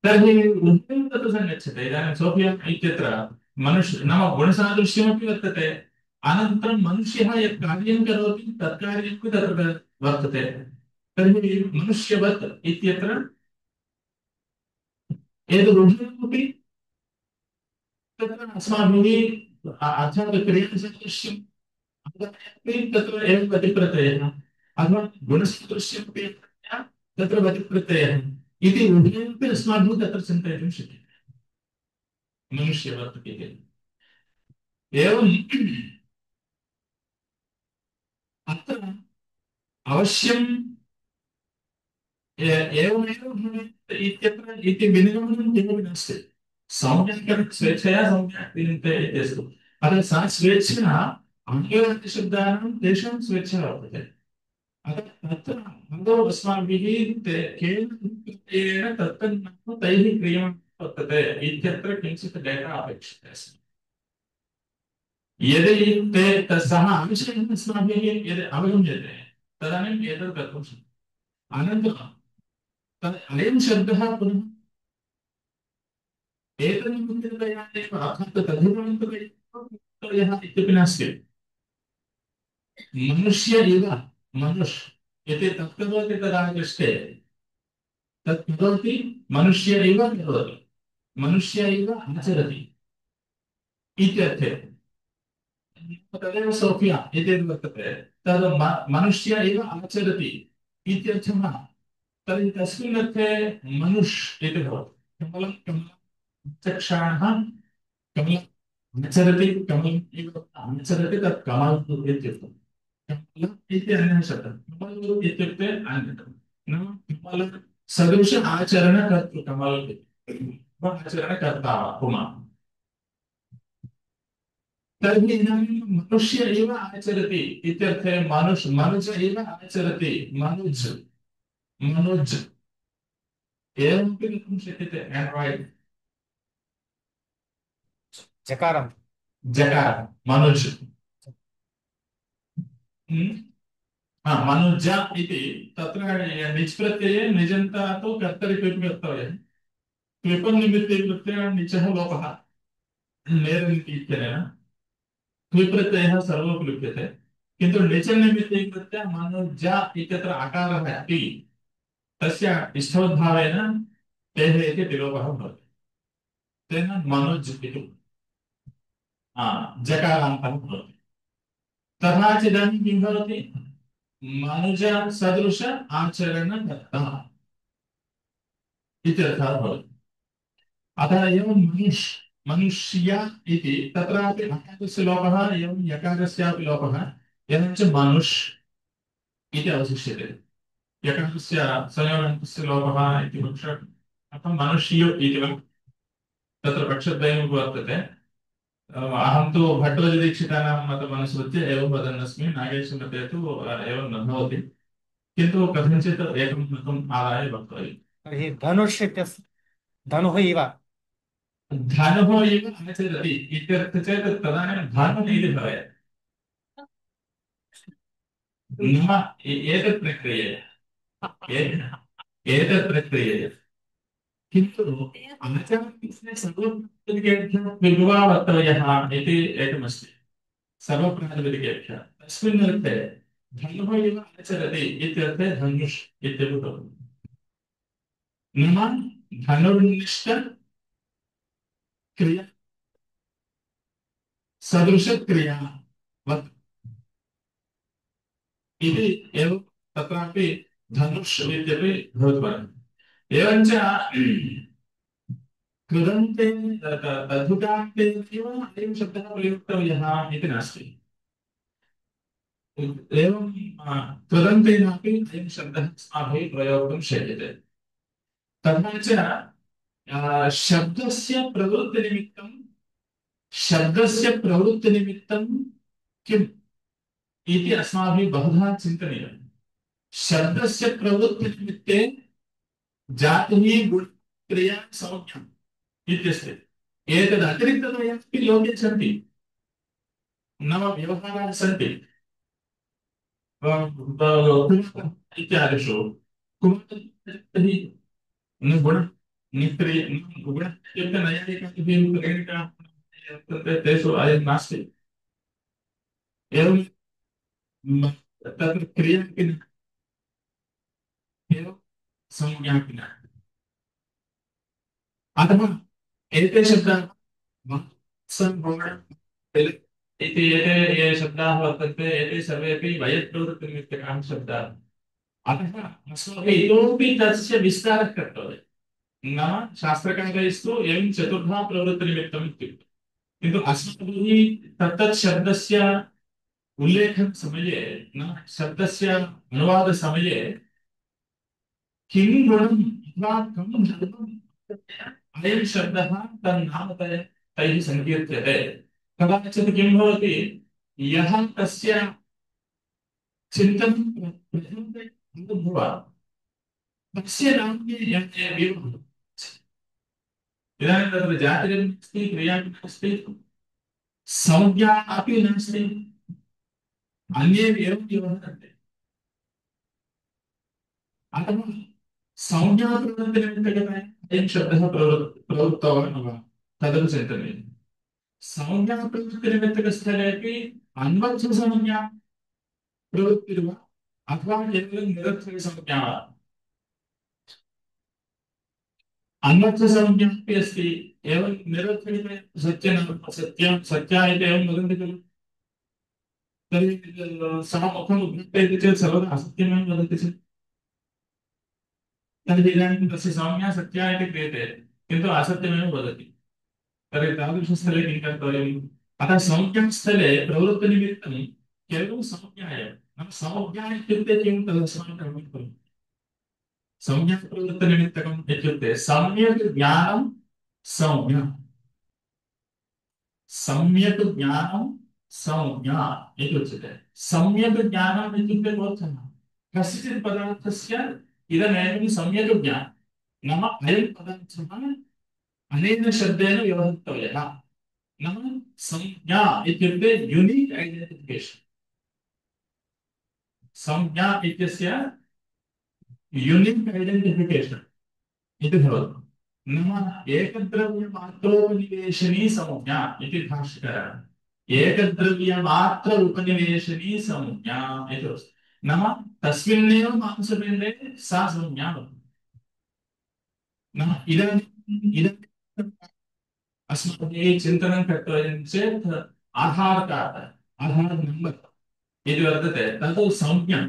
तर्हि उभयं तत् सङ्गच्छते इदानीं सोफिया इत्यत्र मनुष्य नाम गुणसादृश्यमपि वर्तते अनन्तरं मनुष्यः यत् कार्यं करोति तत् कार्यमपि तत्र वर्तते तर्हि मनुष्यवत् इत्यत्र एतदुभयमपि तत्र अस्माभिः अर्थात् क्रियासदृश्यम् तत्र एवं वतिप्रत्ययः अथवा गुणसदृश्यमपि तत्र वतिप्रत्ययः इति उभयमपि अस्माभिः तत्र चिन्तयितुं शक्यते मनुष्यवत् इति एवम् अत्र अवश्यम् एवमेव भवेत् इत्यत्र इति विनिगमनं किमपि नास्ति संज्ञाकरणं स्वेच्छया संज्ञाक्रियन्ते इत्यस्तु अतः सा स्वेच्छा आङ्ग्लशब्दानां तेषां स्वेच्छा वर्तते अतः तत्र आदौ अस्माभिः केन प्रत्ययेन तत्तन्नाम तैः क्रियमाणं वर्तते इत्यत्र किञ्चित् डेटा अपेक्षते अस्ति यदि ते सः अंशः अस्माभिः यदि अवगम्यते तदानीम् एतत् कर्तुं शक्यते अनन्तरं अयं शब्दः पुनः एतन्निमित्ततया एव अर्थात् तद्धितान्ततया इत्यपि नास्ति मनुष्य इव मनुष्य इति तत् करोति तदा दृष्टे तत् करोति मनुष्य इव करोति मनुष्य इव आचरति इत्यर्थे तदेव सोफिया इति वर्तते तद् मनुष्य इव आचरति इत्यर्थः तर्हि तस्मिन् अर्थे मनुष्य इति भवति कमलं चक्षाणः कमलम् आचरति कमलम् इव आचरति तत् कमलम् इत्युक्तम् कमलम् इति अन्यः शब्दः कमलम् इत्युक्ते अन्यः नाम कमल सदृश आचरणकर्तृ कमल आचरणकर्ता पुनः तर्हि इदानीं मनुष्य एव आचरति इत्यर्थे मनुज एव आचरति मनुज मनुज एवमपि कर्तुं शक्यते एण्ड्राय्ड् जकारं जकार मनुज मनुज इति तत्र निच् प्रत्यये निजन्तातो कर्तरि क्विप् कर्तव्यः क्विपं निमित्ते प्रत्ययः निचः लोपः नेरन्ति इत्यनेन क्विप् प्रत्ययः सर्वोपि लिप्यते किन्तु निच निमित्ते प्रत्यय मनुज इत्यत्र आकारः अस्ति तस्य इष्टवद्भावेन तेः इति विलोपः भवति तेन मनुज इति जकारान्तः भवति तथा च इदानीं किं भवति मनुज सदृश आचरणकर्ता इत्यर्थः भवति अतः एवं मनुष्य इति तत्रापि अकारस्य लोपः एवं यकारस्यापि लोपः एवञ्च मनुष्य इति अवशिष्यते यकारस्य संयोगान्तस्य लोपः इति पक्ष अथवा मनुष्यो इति तत्र पक्षद्वयं वर्तते अहं तु भट्टोजीदीक्षितानां मतमनुसृत्य एवं वदन्नस्मि नागेशमते तु एवं न भवति किन्तु कथञ्चित् एकं मतम् आदाय वक्तव्यम् तर्हि धनुष् इत्यस्य धनुः इव धनुः इव आचरति इत्यर्थः चेत् तदानीं धनुः इति भवेत् नाम एतत् प्रक्रियते किन्तु आचार्यस्य सर्वप्रातिपदिकेभ्यः विभुवा वक्तव्यः इति एकमस्ति सर्वप्रातिपदिकेभ्यः तस्मिन् अर्थे धनुः इव आचरति इत्यर्थे धनुष् इत्यपि भवति नाम धनुर्निष्ठ क्रिया सदृश क्रिया वत् इति एव तत्रापि धनुष् इत्यपि भवति एवञ्च कृदन्ते तद्धुतान्ते एव अयं शब्दः प्रयोक्तव्यः इति नास्ति एवं कृदन्तेनापि अयं शब्दः अस्माभिः प्रयोक्तुं शक्यते तथा च शब्दस्य प्रवृत्तिनिमित्तं किम् इति अस्माभिः बहुधा चिन्तनीयम्। शब्दस्य प्रवृत्तिनिमित्ते जातिः गुणक्रिया संज्ञा इत्यस्ति। एतदतिरिक्ततया अपि लोके सन्ति, नव व्यवहाराः सन्ति। इत्यादिषु कुमारः गुण नित्रे गुण इत्युक्ते नैयायिकाः परिगणिताः तेषु अयं नास्ति। एवं तत्र क्रिया अपि न, एवं संज्ञा अपि न। अतः एते शब्दाः इति एते ये शब्दाः वर्तन्ते एते सर्वेपि वयप्रवृत्तिनिमित्तकाः शब्दाः। अतः अस्माभिः इतोपि तस्य विस्तारः कर्तव्यः। नाम शास्त्रकारैस्तु एवं चतुर्धा प्रवृत्तिनिमित्तम् इत्युक्ते, किन्तु अस्माभिः तत्तत् शब्दस्य उल्लेखसमये न शब्दस्य अनुवादसमये किं गुणम् अथवा कं धर्मम् अयं शब्दः तन्नामतः तैः सङ्कीर्त्यते। कदाचित् किं भवति, यः तस्य चिन्तनं प्रथमतया अनुभवा तस्य नाम्ने विवरणम्। इदानीं तत्र जातिरपि नास्ति, क्रियापि नास्ति, संज्ञा अपि नास्ति, अन्ये एवं व्यवहरन्ते। अतः संज्ञाप्रवृत्तिनिमित्तकतया अयं शब्दः प्रवृत्तवान् वा तदपि चिन्तनीयम्। संज्ञाप्रवृत्तिनिमित्तकस्थलेपि अन्वर्थसंज्ञा प्रवृत्तिर्वा अथवा केवलं निरर्थकसंज्ञा वा। अन्वर्थसंज्ञा अपि अस्ति, एवं निरर्थकतया सत्यं सत्या इति एवं वदन्ति खलु। तर्हि सः मुखम् उद्घाटयति चेत् सर्वदा असत्यमेव वदति चेत् तर्हि इदानीं तस्य संज्ञा सत्या इति क्रियते, किन्तु असत्यमेव वदति। तर्हि तादृशस्थले किं कर्तव्यम्? अतः संज्ञास्थले प्रवृत्तिनिमित्तं केवलं संज्ञा एव। नाम संज्ञा इत्युक्ते किं तदस्माकं अवगन्तव्यम्। संज्ञाप्रवृत्तिनिमित्तकम् इत्युक्ते सम्यक् ज्ञानं संज्ञा, सम्यक् ज्ञानं संज्ञा इति उच्यते। सम्यक् ज्ञानम् इत्युक्ते कोऽर्थः? कस्यचित् पदार्थस्य इदमेवं सम्यक् ज्ञानं, नाम अयं पदार्थः अनेन शब्देन व्यवहर्तव्यः। नाम संज्ञा इत्युक्ते यूनिक् ऐडेंटिफिकेशन्। संज्ञा इत्यस्य यूनिक् ऐडेंटिफिकेशन् इति भवति। नाम एकद्रव्यमात्रोपनिवेशिनी संज्ञा इति भाष्यकारः। एकद्रव्यमात्र उपनिवेशिनी संज्ञा इति अस्ति। नाम तस्मिन्नेव मांसपिण्डे सा संज्ञा भवति। नाम इदानीं अस्माभिः चिन्तनं कर्तव्यं चेत् आधार कार्ड्, आधार नम्बर् इति वर्तते, तत् संज्ञा।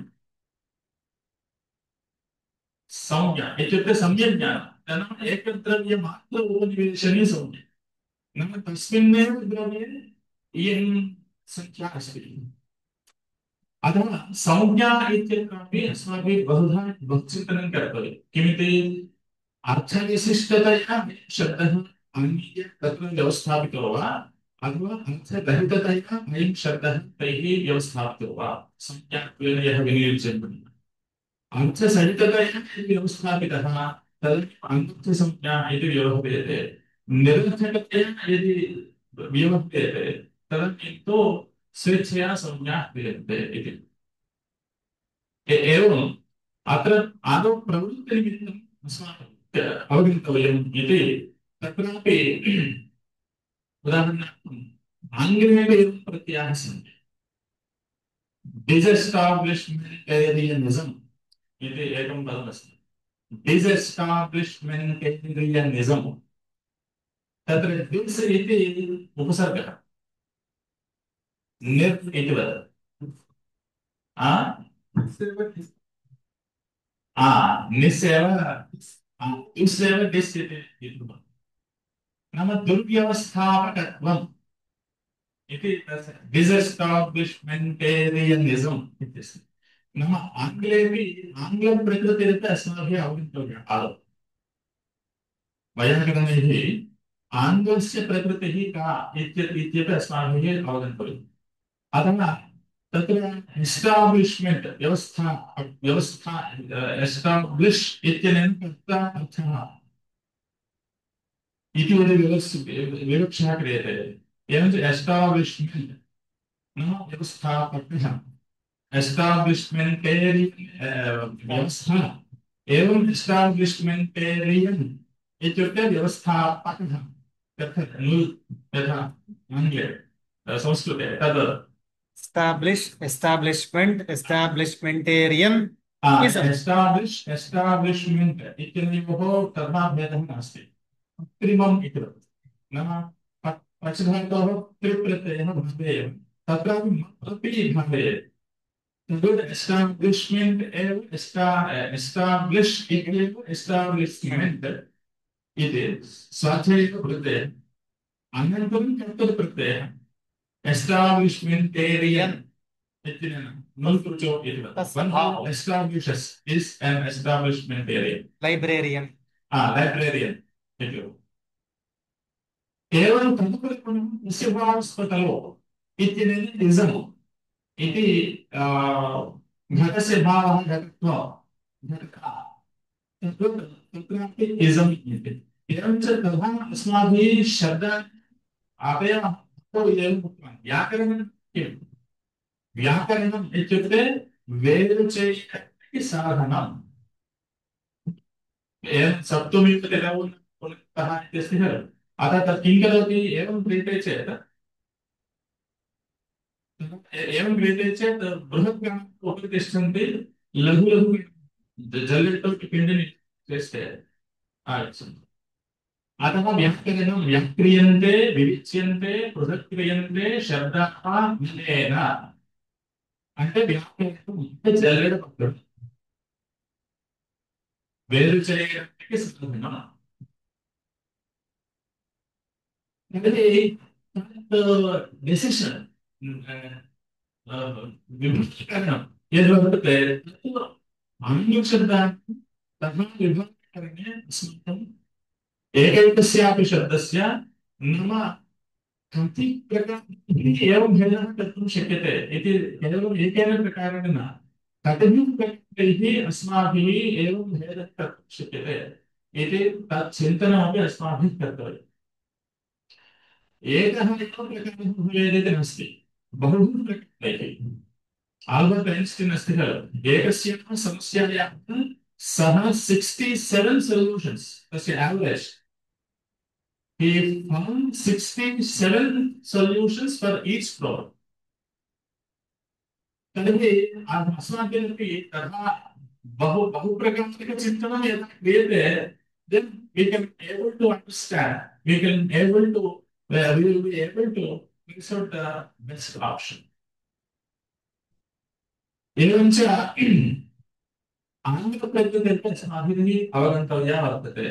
संज्ञा इत्युक्ते सम्यक् ज्ञानं, नाम एकद्रव्यमात्र उपनिवेशनी संज्ञा। नाम तस्मिन्नेव द्रव्ये इयं संख्या अस्ति। अतः संज्ञा इत्यत्रापि अस्माभिः बहुधा चिन्तनं कर्तव्यं। किमिति अर्थविशिष्टतया शब्दः आनीय तत्र व्यवस्थापितो वा अथवा अर्थरहिततया अयं शब्दः तैः व्यवस्थापितो वा। संज्ञात्वेन यः विनियोज्यते अर्थसहिततया व्यवस्थापितः तद् अनर्थसंज्ञा इति व्यवह्रियते। निरर्थकतया यदि व्यवह्रियते तदन्तु स्वेच्छया संज्ञा क्रियन्ते इति। एवम् अत्र आदौ प्रवृत्तिनिमित्तम् अस्माकम् अवगन्तव्यम् इति तत्रापि उदाहरणार्थम् आङ्ग्लेन एवं प्रत्ययाः सन्ति। डिसएस्टाब्लिश्मेण्टेरियनिजम् इति एकं पदमस्ति। डिसएस्टाब्लिश्मेण्टेरियनिजम् तत्र डिस् इति उपसर्गः, निर् इति वदति। निस्सेव इस्सेव डिस् इति नाम दुर्व्यवस्थापकत्वम् इति डिसएस्टाब्लिश्मेण्टेरियनिजम् इत्यस्ति। नाम आङ्ग्लेपि आङ्ग्लप्रकृतिरिति अस्माभिः अवगन्तव्यम् आदौ। वैयाकरणैः आङ्ग्लस्य प्रकृतिः का इत्यपि अस्माभिः अवगन्तव्यम्। अतः तत्र एस्टाब्लिश्मेंट व्यवस्था व्यवस्था एस्टाब्लिश् इत्यनेन कर्ता अर्थः इति यदि विवक्षा क्रियते एवं च एस्टाब्लिश्मेंट नाम व्यवस्थापकः एस्टाब्लिश्मेंटेरियन् व्यवस्था एवं एस्टाब्लिश्मेंटेरियन् इत्युक्ते व्यवस्थापकः तथा यथा आङ्ग्ले संस्कृते तद् establishment, establishmentarian ism. establishment इत्यनयोः कर्माभेदः नास्ति। कृत्रिमम् इति वदति। नाम पक्षधातोः त्रिप्रत्ययः भवेयम् तत्रापि अपि भवेत्। तद् एस्टाब्लिश्मेंट् एव एस्टाब्लिश् इत्येव एस्टाब्लिश्मेंट् इति स्वाध्यायिक प्रत्ययः। अनन्तरं कर्तृप्रत्ययः establishmentarian one establishes is an establishmentarian. Librarian. Librarian. एवं तदुपरि तस्य भावस्पतलो इत्यनेन इजम् इति घटस्य भावः घटत्वं घटका तत्रापि इजम् इति। एवं च तथा अस्माभिः शब्द आदयः व्याकरणं किम्? व्याकरणम् इत्युक्ते वेदचैकि साधनम्। एवं सप्तमी पुनः इत्यस्ति खलु। अतः तत् किं करोति एवं क्रियते चेत् बृहत् गणाः उपरि तिष्ठन्ति लघु लघु जलपिण्डिनि आगच्छन्ति। अतः व्याकरणं व्याक्रियन्ते विविच्यन्ते पृथक् क्रियन्ते शब्दाः मिलेन అంటే వ్యాకరణం జల్లెడపత్రం వేరు చేయడానికి సాధనం. అంటే డెసిషన్ విభజీకరణం ఏదైతే अन्य शब्दान् तथा विभागकरणे अस्माकं एकैकस्यापि शब्दस्य नाम कति प्रकारैः एवं भेदः कर्तुं शक्यते इति केवलम् एकेन प्रकारेण न कतिभिः प्रकारैः अस्माभिः एवं भेदः कर्तुं शक्यते इति तत् चिन्तनमपि अस्माभिः कर्तव्यम्। एकः एव प्रकारः भवेत् इति नास्ति, बहुभिः प्रकारैः। आल्बर्ट् ऐन्स्टीन् अस्ति खलु, एकस्याः समस्यायाः सः 67 सॉल्यूशंस तस्य average he found 67 solutions for each problem. तर्हि अस्माभिरपि तथा बहुप्रकारकचिन्तनं यदा क्रियते then we can able to understand, we will be able to figure out the best option. एवं च आङ्ग्लप्रयोगस्य अस्माभिः अवगन्तव्या वर्तते।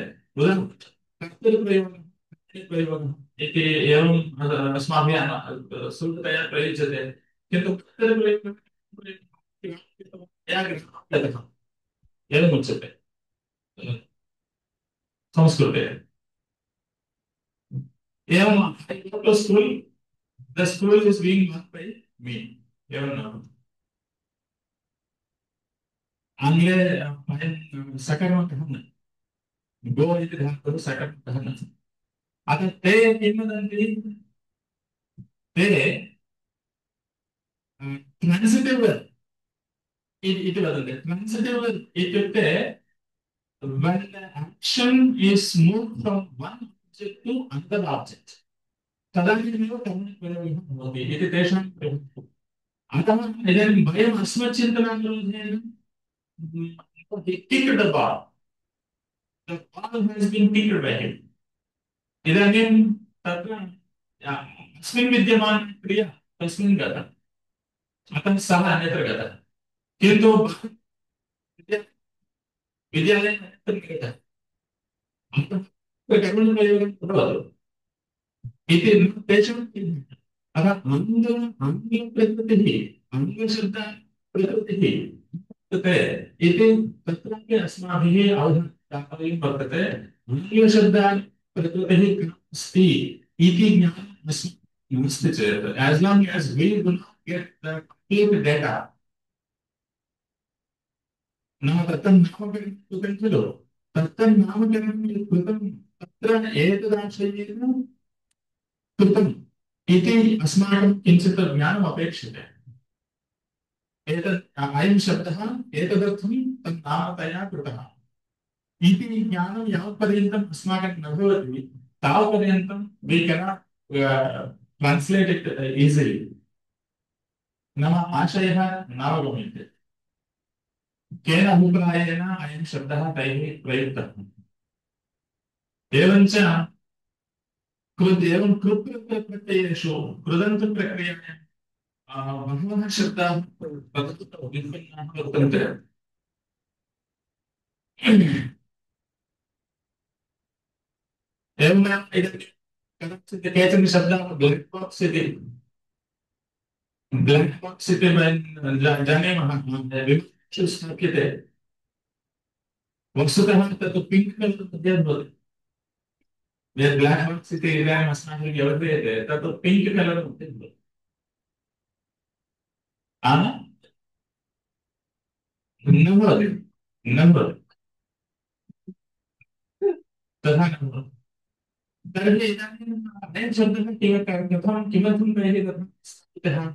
कर्तृप्रयोगः इति एवम् अस्माभिः सुलभतया प्रयुज्यते, किन्तु कर्तृप्रयोगः एवम् उच्यते संस्कृते। एवं school the school is being run by me एवं आंग्ले सकर्मकः न गो इति धातुः सकर्मकः न। अतः ते किं वदन्ति, ते ट्रान्सिटिव् इति वदन्ति। ट्रान्सिटिव् इत्युक्ते when the action is moved from one object to another object तदानीमेव कर्मप्रयोगः भवति इति तेषां प्रवृत्तिः। अतः इदानीं वयम् अस्मच्चिन्तनानुरोधेन he kicked the ball. The ball has been kicked by him. इदानीं तत्र अस्मिन् विद्यमान क्रिया तस्मिन् गता, अतः सः अन्यत्र गतः, किन्तु विद्यालये गतः, कर्मप्रयोगं करोतु इति तेषां चिन्तनम्। अतः आङ्ग्लप्रकृतिः आङ्ग्लशब्दप्रकृतिः इति तत्रापि अस्माभिः तावदेव वर्तते मूलशब्दानि प्रकृतिः अस्ति इति ज्ञानम् अस्माभिः नास्ति चेत् as long as we do not get the complete data नाम तन्नामकरणं कृतं खलु तन्नामकरणं यत् कृतं तत्र एतदाशयेन कृतम् इति अस्माकं किञ्चित् ज्ञानम् अपेक्षते एतत् अयं शब्दः एतदर्थं तन्नामतया कृतः इति ज्ञानं यावत्पर्यन्तम् अस्माकं न भवति तावत्पर्यन्तं we cannot translate it easily नाम आशयः नावगम्यते केन अभिप्रायेण अयं शब्दः तैः प्रयुक्तः एवञ्च एवं कृप्रत्ययेषु कृदन्तप्रक्रियायां बहवः शब्दाः व्युत्पन्नाः वर्तन्ते एवं कदाचित् केचन शब्दाः ब्लैक बॉक्स इति वयं जानीमः विमर्शेषु स्थाप्यते वस्तुतः तत् पिङ्क् कलर् मध्ये भवति यत् ब्लैक बॉक्स इति इदानीम् अस्माभिः व्यवह्रियते तत् पिङ्क् कलर् मध्ये भवति न भवति न भवति तथा न भवति तर्हि इदानीं अयं शब्दः कथं किमर्थं तैः तथा स्थापितः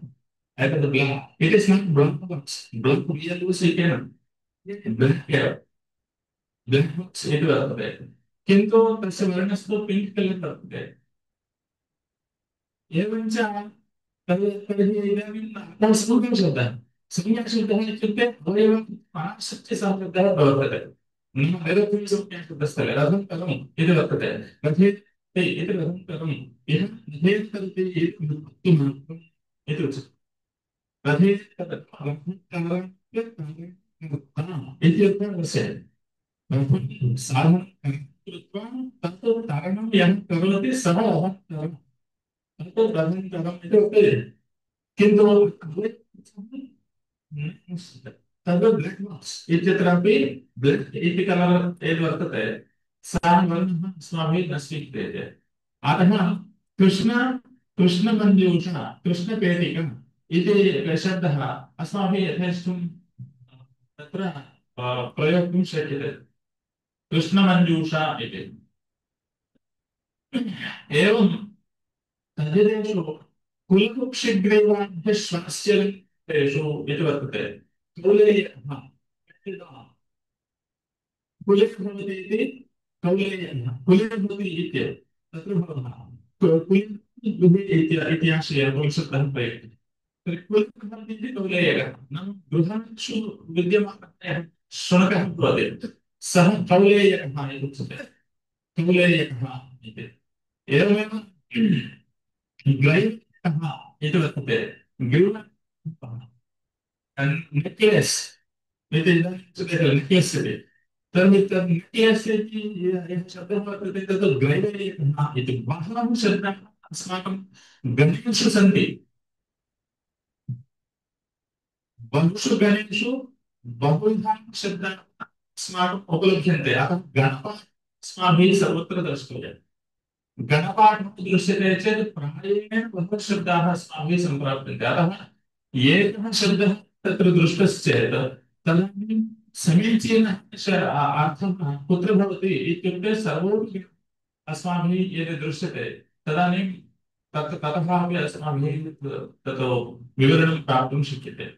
एतद् black it is not black box black BLUCK black black box इति वर्तते किन्तु तस्य वर्णस्तु पिङ्क् कलर् वर्तते एवञ्च तर्हि इदानीं संज्ञाशब्दः संज्ञाशब्दः इत्युक्ते अवयवपराशस्य सह शब्दः वर्तते नाम निरर्थकसंज्ञाशब्दस्थले रथं कलम् इति वर्तते रथेति इति रथं कलम् इह रथेत्तरति इति वृत्तिमात्रम् इति उच्यते रथेत्तरति इत्यर्थः साधनं कृत्वा तत् तरणं यः करोति सः तरणं तत् रथन्तरम् इति उच्यते किन्तु तद् ब्लैक् बाक्स् इत्यत्रापि ब्लैक् इति कलर् यद् वर्तते सः वर्णः अस्माभिः न स्वीक्रियते अतः कृष्णमञ्जूषा कृष्णपेटिका इति शब्दः अस्माभिः यथेष्टं तत्र प्रयोक्तुं शक्यते कृष्णमञ्जूषा इति एवं तद्देशेषु कुलकुक्षिग्रीवाभ्यश्वस्य तेषु इति वर्तते कौलेयः कुले भवति इति कौलेयः कुले भवति इति तत्र भवः कुले इति आशयः भविष्यतः प्रयुक्तः तर्हि कुले भवति इति कौलेयः नाम गृहेषु विद्यमानः शुनकः भवति सः कौलेयः इति उच्यते कौलेयः इति एवमेव ग्रैवः इति वर्तते ग्रीव नेक्लेस् इति इदानीं उच्यते नेक्लेस् इति तर्हि तद् नेक्लेस् इति यः शब्दः वर्तते तत् ग्रैवेयः इति बहवः शब्दाः अस्माकं गणेषु सन्ति बहुषु गणेषु बहुविधाः शब्दाः अस्माकम् उपलभ्यन्ते अतः गणपाठः अस्माभिः सर्वत्र द्रष्टव्यः गणपाठः दृश्यते चेत् प्रायेण बहवः शब्दाः अस्माभिः सम्प्राप्यन्ते अतः एकः शब्दः तत्र दृष्टश्चेत् तदानीं समीचीनः अर्थः कुत्र भवति इत्युक्ते सर्वोपि अस्माभिः यदि दृश्यते तदानीं ततः अपि अस्माभिः तत् विवरणं प्राप्तुं शक्यते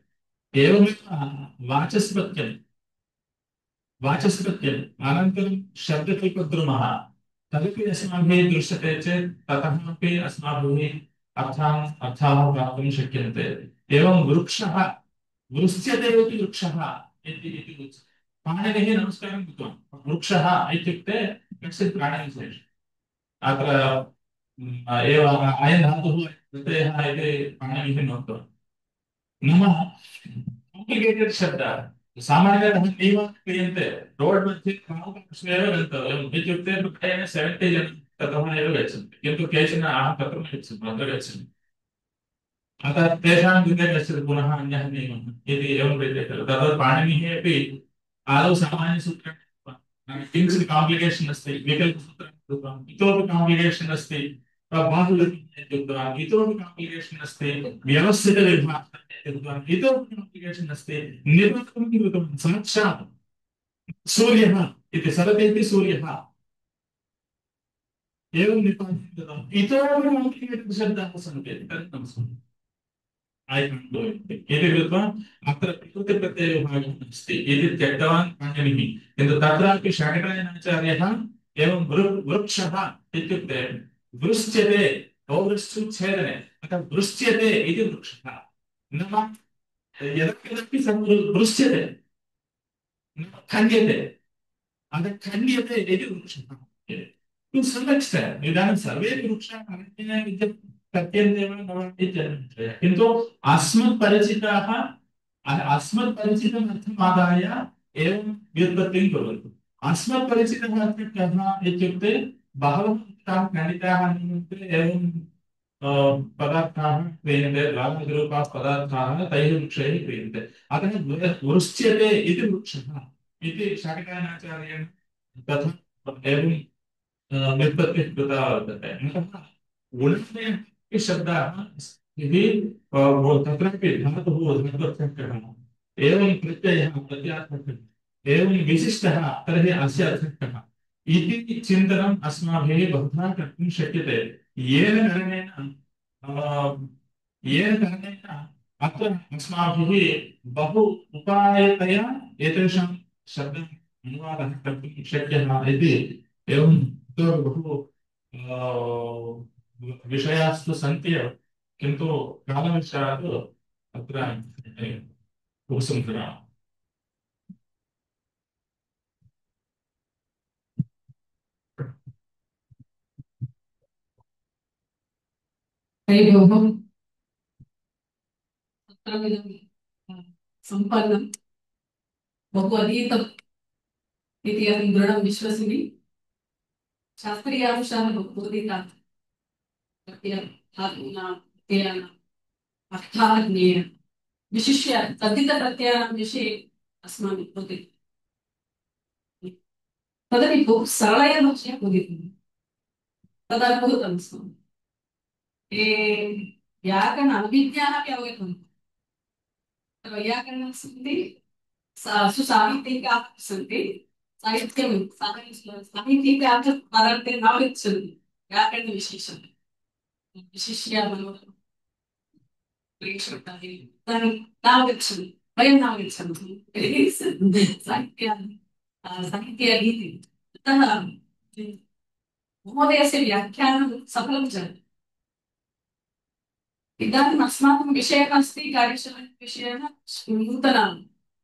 एवमेव वाचस्पत्यम् अनन्तरं शब्दकल्पद्रुमः तदपि अस्माभिः दृश्यते चेत् ततः अपि अस्माभिः अर्थाः प्राप्तुं शक्यन्ते एवं वृक्षः वृक्ष्यते इति वृक्षः इति उच्यते पाणिनिः नमस्कारं कृतवान् वृक्षः इत्युक्ते कश्चित् प्राणिविशेषः अत्र एव अयं धातुः प्रत्ययः इति पाणिनिः नोक्तवान् नाम काम्प्लिकेटेड् शब्दः सामान्यतः नियमः क्रियन्ते रोड् मध्ये पार्श्वे एव गन्तव्यम् इत्युक्ते प्रायेण 70 जनाः ततः एव गच्छन्ति किन्तु केचन तत्र न गच्छन्ति अत्र गच्छन्ति अतः तेषां कृते कश्चित् पुनः अन्यः नियमः इति एवं रीत्या खलु तद्वत् पाणिनिः अपि आदौ सामान्यसूत्राणि न किञ्चित् काम्प्लिकेशन् अस्ति विकल्पसूत्रम् इतोपि काम्प्लिकेशन् अस्ति बाहुल्यम् इतोपि काम्प्लिकेशन् अस्ति व्यवस्थितविभागः इतोपि काम्प्लिकेशन् अस्ति निर्वचनं कृतवान् साक्षात् सूर्यः इति सरते इति सूर्यः एवं निपातितं कृतवान् इतोपि काम्प्लिकेटेड् शब्दाः सन्ति तत् I can't do it. इति कृत्वा अत्र प्रकृतिप्रत्ययविभागः अस्ति इति त्यक्तवान् पाणिनिः किन्तु तत्रापि शाकटायनाचार्यः एवं वृक्षः इत्युक्ते वृश्च्यते पौरुषच्छेदने अतः वृश्च्यते इति वृक्षः नाम यदा कदापि सः वृश्च्यते न खण्ड्यते अतः खण्ड्यते इति वृक्षः टु सम् एक्स्टेण्ट् इदानीं सर्वेपि वृक्षाः अरण्ये विद्यन्ते कथ्यन्ते वा न वा इत्यर्थः किन्तु अस्मत्परिचिताः अस्मत्परिचितम् अर्थम् आदाय एवं व्युत्पत्तिं कुर्वन्ति अस्मत्परिचितः अर्थः कः इत्युक्ते बहवः वृक्षाः खण्डिताः निमित्ते एवं पदार्थाः क्रियन्ते रागरूपाः पदार्थाः तैः वृक्षैः क्रियन्ते अतः वृश्च्यते इति वृक्षः इति शाकटायनाचार्येण तथा एवं व्युत्पत्तिः कृता वर्तते अतः गुणत्रयः शब्दाः यदि तत्रापि धातुः धात्वर्थकः एवं प्रत्ययः प्रत्यार्थकः एवं विशिष्टः तर्हि अस्य अर्थः कः इति चिन्तनम् अस्माभिः बहुधा कर्तुं शक्यते येन कारणेन अत्र अस्माभिः बहु उपायतया एतेषां शब्दानाम् अनुवादः कर्तुं शक्यः इति एवं बहु विषयास्तु सन्ति एव किन्तु कालवशात् अत्र उपसंहरामः वैभवं तत्रमिदं सम्पन्नं बहु अधीतम् इति अहं दृढं विश्वसिमि शास्त्रीयांशाः बहु अधीताः अर्थाः ज्ञेय विशिष्य तद्धितप्रत्ययानां विषये अस्माभिः बोधितं तदपि बहु सरलया भाषया बोधितं तदनुभूतम् अस्माभिः व्याकरण अभिज्ञाः अपि अवगतवन्तः वैयाकरणाः सन्ति सुसाहित्यिकाः सन्ति साहित्यं साहित्यिकाः पदार्थे नावगच्छन्ति व्याकरणविशेषं विशिष्य नावगच्छन्ति वयं नावगच्छन्ति साहित्ये अधीते अतः महोदयस्य व्याख्यानं सफलं जातम् इदानीम् अस्माकं विषयः अस्ति कार्यशालाविषयः नूतनं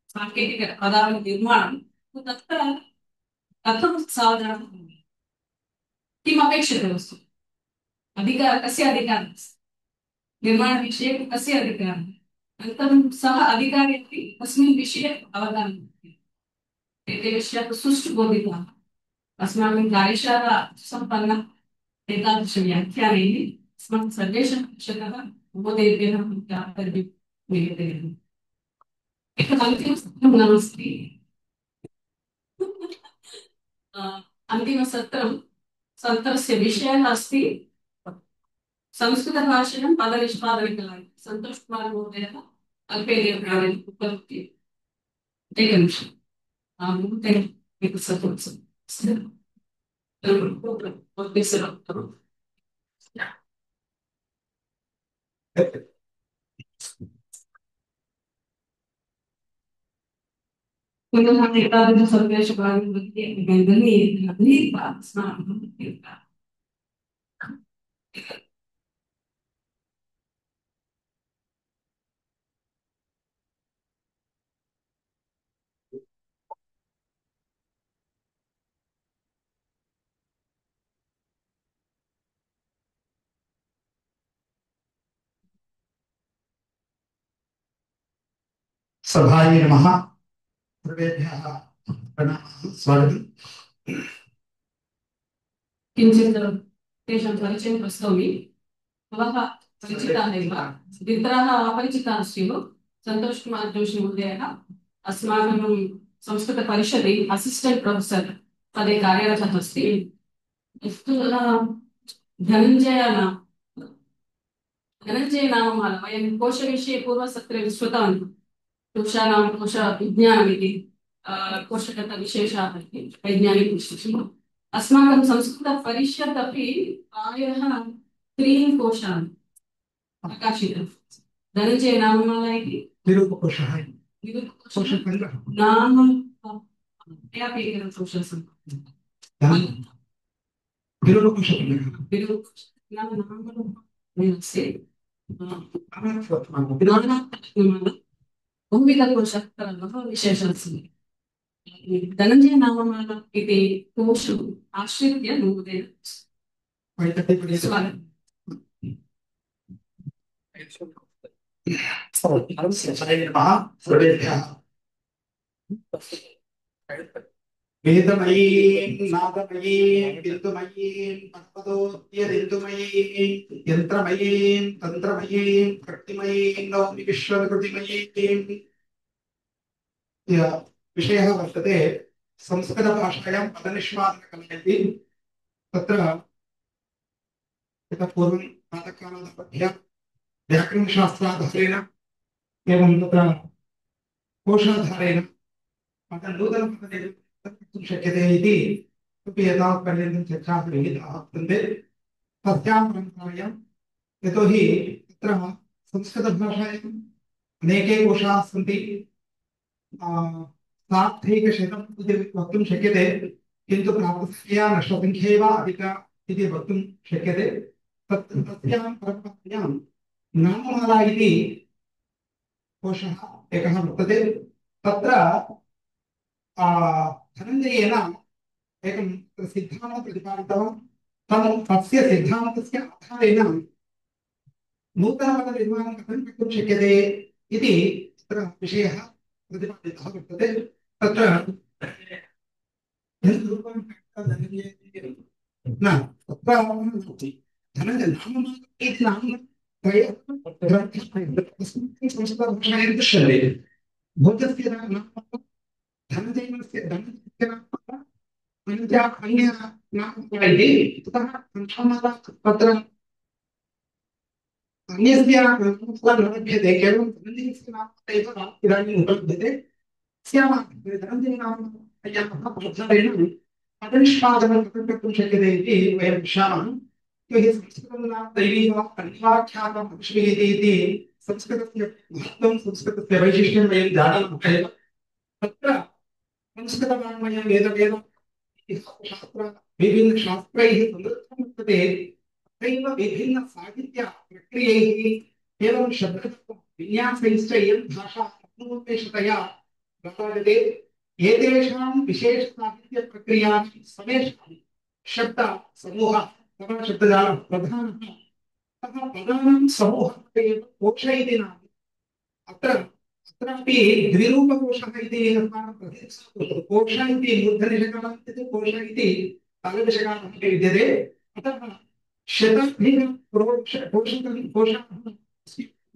साङ्केतिकपदानां निर्माणं तत्र कथं साधनं किम् अपेक्षते वस्तु कस्य अधिकारः निर्माणविषये कस्य अधिकारः अनन्तरं सः अधिकारी अपि तस्मिन् विषये अवधानं ददाति एते विषयाः सुष्ठु बोधिताः अस्माकं कार्यशाला सम्पन्ना एतादृशव्याख्यानैः अस्माकं सर्वेषां शिक्षकः महोदयेभ्यः निवेदयामि एकम् नास्ति अन्तिमसत्रं सत्रस्य विषयः अस्ति संस्कृतभाषणं पदनिष्पादनकला सन्तोषकुमार महोदयः अल्पेदेव कालेन उक्तवती एकनिमिषम् महोदय पुनः एतादृशसर्वेषु सभायै नमः सर्वेभ्यः प्रणामः स्वागतम् किञ्चित् तेषां परिचयं प्रस्तौमि भवः परिचिताः एव द्वित्राः अपरिचिताः स्युः सन्तोषकुमार जोशी महोदयः अस्माकं संस्कृतपरिषदि असिस्टेण्ट् प्रोफेसर् पदे कार्यरतः अस्ति। धनञ्जयनाममाला वयं कोशविषये पूर्वसत्रे विश्रुतवन्तः। कोशानां कोशविज्ञानम् इति कोशगतविशेषाः इति वैज्ञानिकविशेषः। अस्माकं संस्कृतपरिषत् अपि प्रायः 3 कोशान् प्रकाशितम्। धनञ्जयनाममाला इति निरूपकोशः नाम अपि कोशः सन्ति। बहुविधकोशः विशेषः अस्ति। धनञ्जयनाममाला इति कोशम् आश्रित्य नवोदय स्वागतम्। वेदमयीं नादमयीं बिन्दुमयीं पद्मदोत्यदिन्दुमयीं यन्त्रमयीं तन्त्रमयीं शक्तिमयीं नौमि विश्वविकृतिमयीं। विषयः वर्तते संस्कृतभाषायां पदनिष्पादनकला इति। तत्र इतः पूर्वं प्रातःकालादारभ्य व्याकरणशास्त्राधारेण एवं तत्र कोशाधारेण नूतनपदनिर्माणं कर्तुं शक्यते इति अपि एतावत्पर्यन्तं चर्चाः विहिताः वर्तन्ते। तस्यां परम्परायां यतोहि तत्र संस्कृतभाषायाम् अनेके कोशाः सन्ति, सार्धैकशतम् इति वक्तुं शक्यते, किन्तु प्रातःसंख्यया नष्टसंख्यैव अधिका इति वक्तुं शक्यते। तस्यां परम्परायां नाममाला इति कोशः एकः वर्तते। तत्र धनञ्जयेन एकं सिद्धान्तं प्रतिपादितवान्। तस्य सिद्धान्तस्य आधारेण नूतनपदनिर्माणं कथं कर्तुं शक्यते इति तत्र विषयः प्रतिपादितः वर्तते। तत्र संस्कृतभाषायां दृश्यते। भोजस्य नाम धनञ्जयस्य तत्र अन्यस्य नामः न लभ्यते, केवलं धनञ्जयस्य नाम एव इदानीम् उपलभ्यते। धनञ्जयनामयाः पदनिष्पादनं कथं कर्तुं शक्यते इति वयं पश्यामः। यतोहि संस्कृतं नाम दैवीवा अन्वाख्यातं विश्वयति इति संस्कृतस्य महत्त्वं, संस्कृतस्य वैशिष्ट्यं वयं जानीमः एव। तत्र संस्कृतवाङ्मयं वेदशास्त्र विभिन्नशास्त्रैः समृद्धं वर्तते। तथैव विभिन्नसाहित्यप्रक्रियैः एवं शब्दविन्यासैश्च इयं भाषा अत्युत्कृष्टतया प्रसार्यते। एतेषां विशेषसाहित्यप्रक्रियाणां समेषां शब्दसमूहः अथवा शब्दजालः प्रधानः। तथा पदानां समूहः एव कोश इति नाम। अत्रापि द्विरूपकोशः इति अस्माकं प्रसिद्धः। कोश इति मूर्धनिषकारः इति कोश इति तालव्यषकारः विद्यते। अतः शताधिककोशाः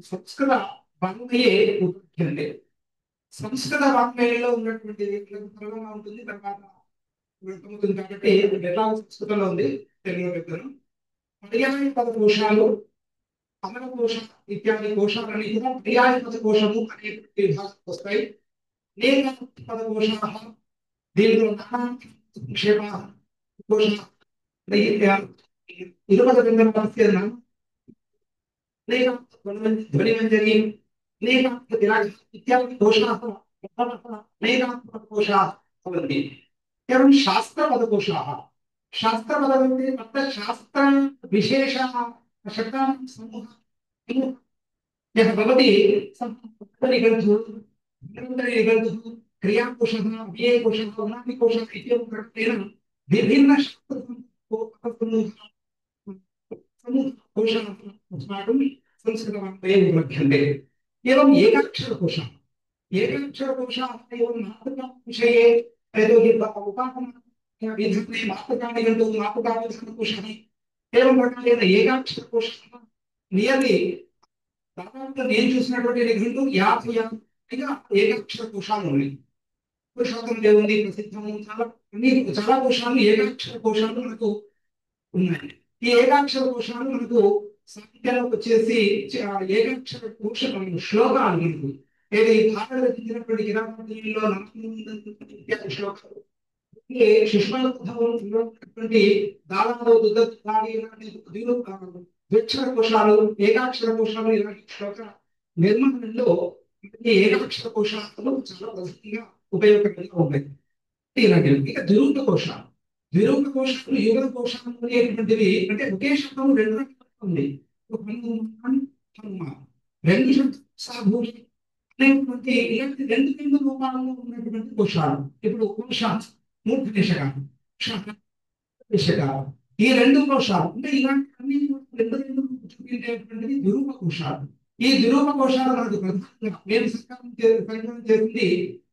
संस्कृतवाङ्मये उपलभ्यन्ते। సంస్కృతవాంగ్మయంలో ఉన్నటువంటి సరళంగా ఉంటుంది, తర్వాత ఉంటుంది కాబట్టి ఎలా సంస్కృతంలో ఉంది తెలుగులో చెప్తాను. పర్యాయ పద కోశాలు, అమర కోశ ఇత్యాది కోశాలన్నీ కూడా పర్యాయ పద కోశము అనే విభాగానికి వస్తాయి. అనేక పద కోశాः దీనిలో నానా సంక్షేపాः కోశాः ఇరుపద వ్యంజనాలस्य నామ అనేక ధ్వనిమంజరి అనేక इत्यादि कोशाः अनेकाः भवन्ति। एवं शास्त्रपदकोशाः शास्त्रपदमध्ये तत्र शास्त्रविशेषः शब्दानां समूहः यः भवति निगन्तुः क्रियाकोशः व्ययकोशः अनादिकोशः इत्येवं क्रमेण विभिन्नशास्त्रसमूहकोशाः अस्माकं संस्कृतवाङ्मये उपलभ्यन्ते। एवं एकाक्षरकोशः एवं मातृकाविषये यतोहि उपासनाविधाने मातृकानि गन्तुं मातृकाविधानकोशः एवं प्रकारेण एकाक्षरकोशः नियर्लि దాదాపుగా నేను చూసినటువంటి నిఘంటువు 50 ఏకాక్షర కోశాలు ఉన్నాయి. పురుషోత్తంలో ఉంది ప్రసిద్ధము చాలా కోశాలు ఏకాక్షర కోశాలు మనకు ఉన్నాయి. ఈ ఏకాక్షర కోశాలు మనకు సాహిత్యంలోకి వచ్చేసి ఏకాక్షర కోశ శ్లోకాలు మనకు ఏది భారత రచించినటువంటి కిరాతీయుల్లో శ్లోకాలు శిష్యులటువంటి దాదాపు ద్విక్షర కోశాలు ఏకాక్షర కోశాలు ఇలాంటి శ్లోక నిర్మాణంలో ఈ ఏకాక్షర కోశాలు చాలా ప్రసిద్ధిగా ఉపయోగకరంగా ఉన్నాయి. ఇలాంటివి ఇక ద్విరూప కోశాలు యుగల కోశాలు అనేటువంటివి అంటే ఒకే శబ్దం రెండు రకాలుగా ఉంది. రెండు శబ్దాలు అనేటువంటి ఇలాంటి రెండు రూపాలలో ఉన్నటువంటి కోశాలు. ఇప్పుడు కోశ మూర్ధనిషకాలు ఈ రెండు కోశాలు అంటే ఇలాంటి అన్ని రెండు చూపించేటువంటిది ద్విరూప కోశాలు. ఈ ద్విరూప కోశాలు మనకు ప్రధానంగా మేము సంకలనం చేసింది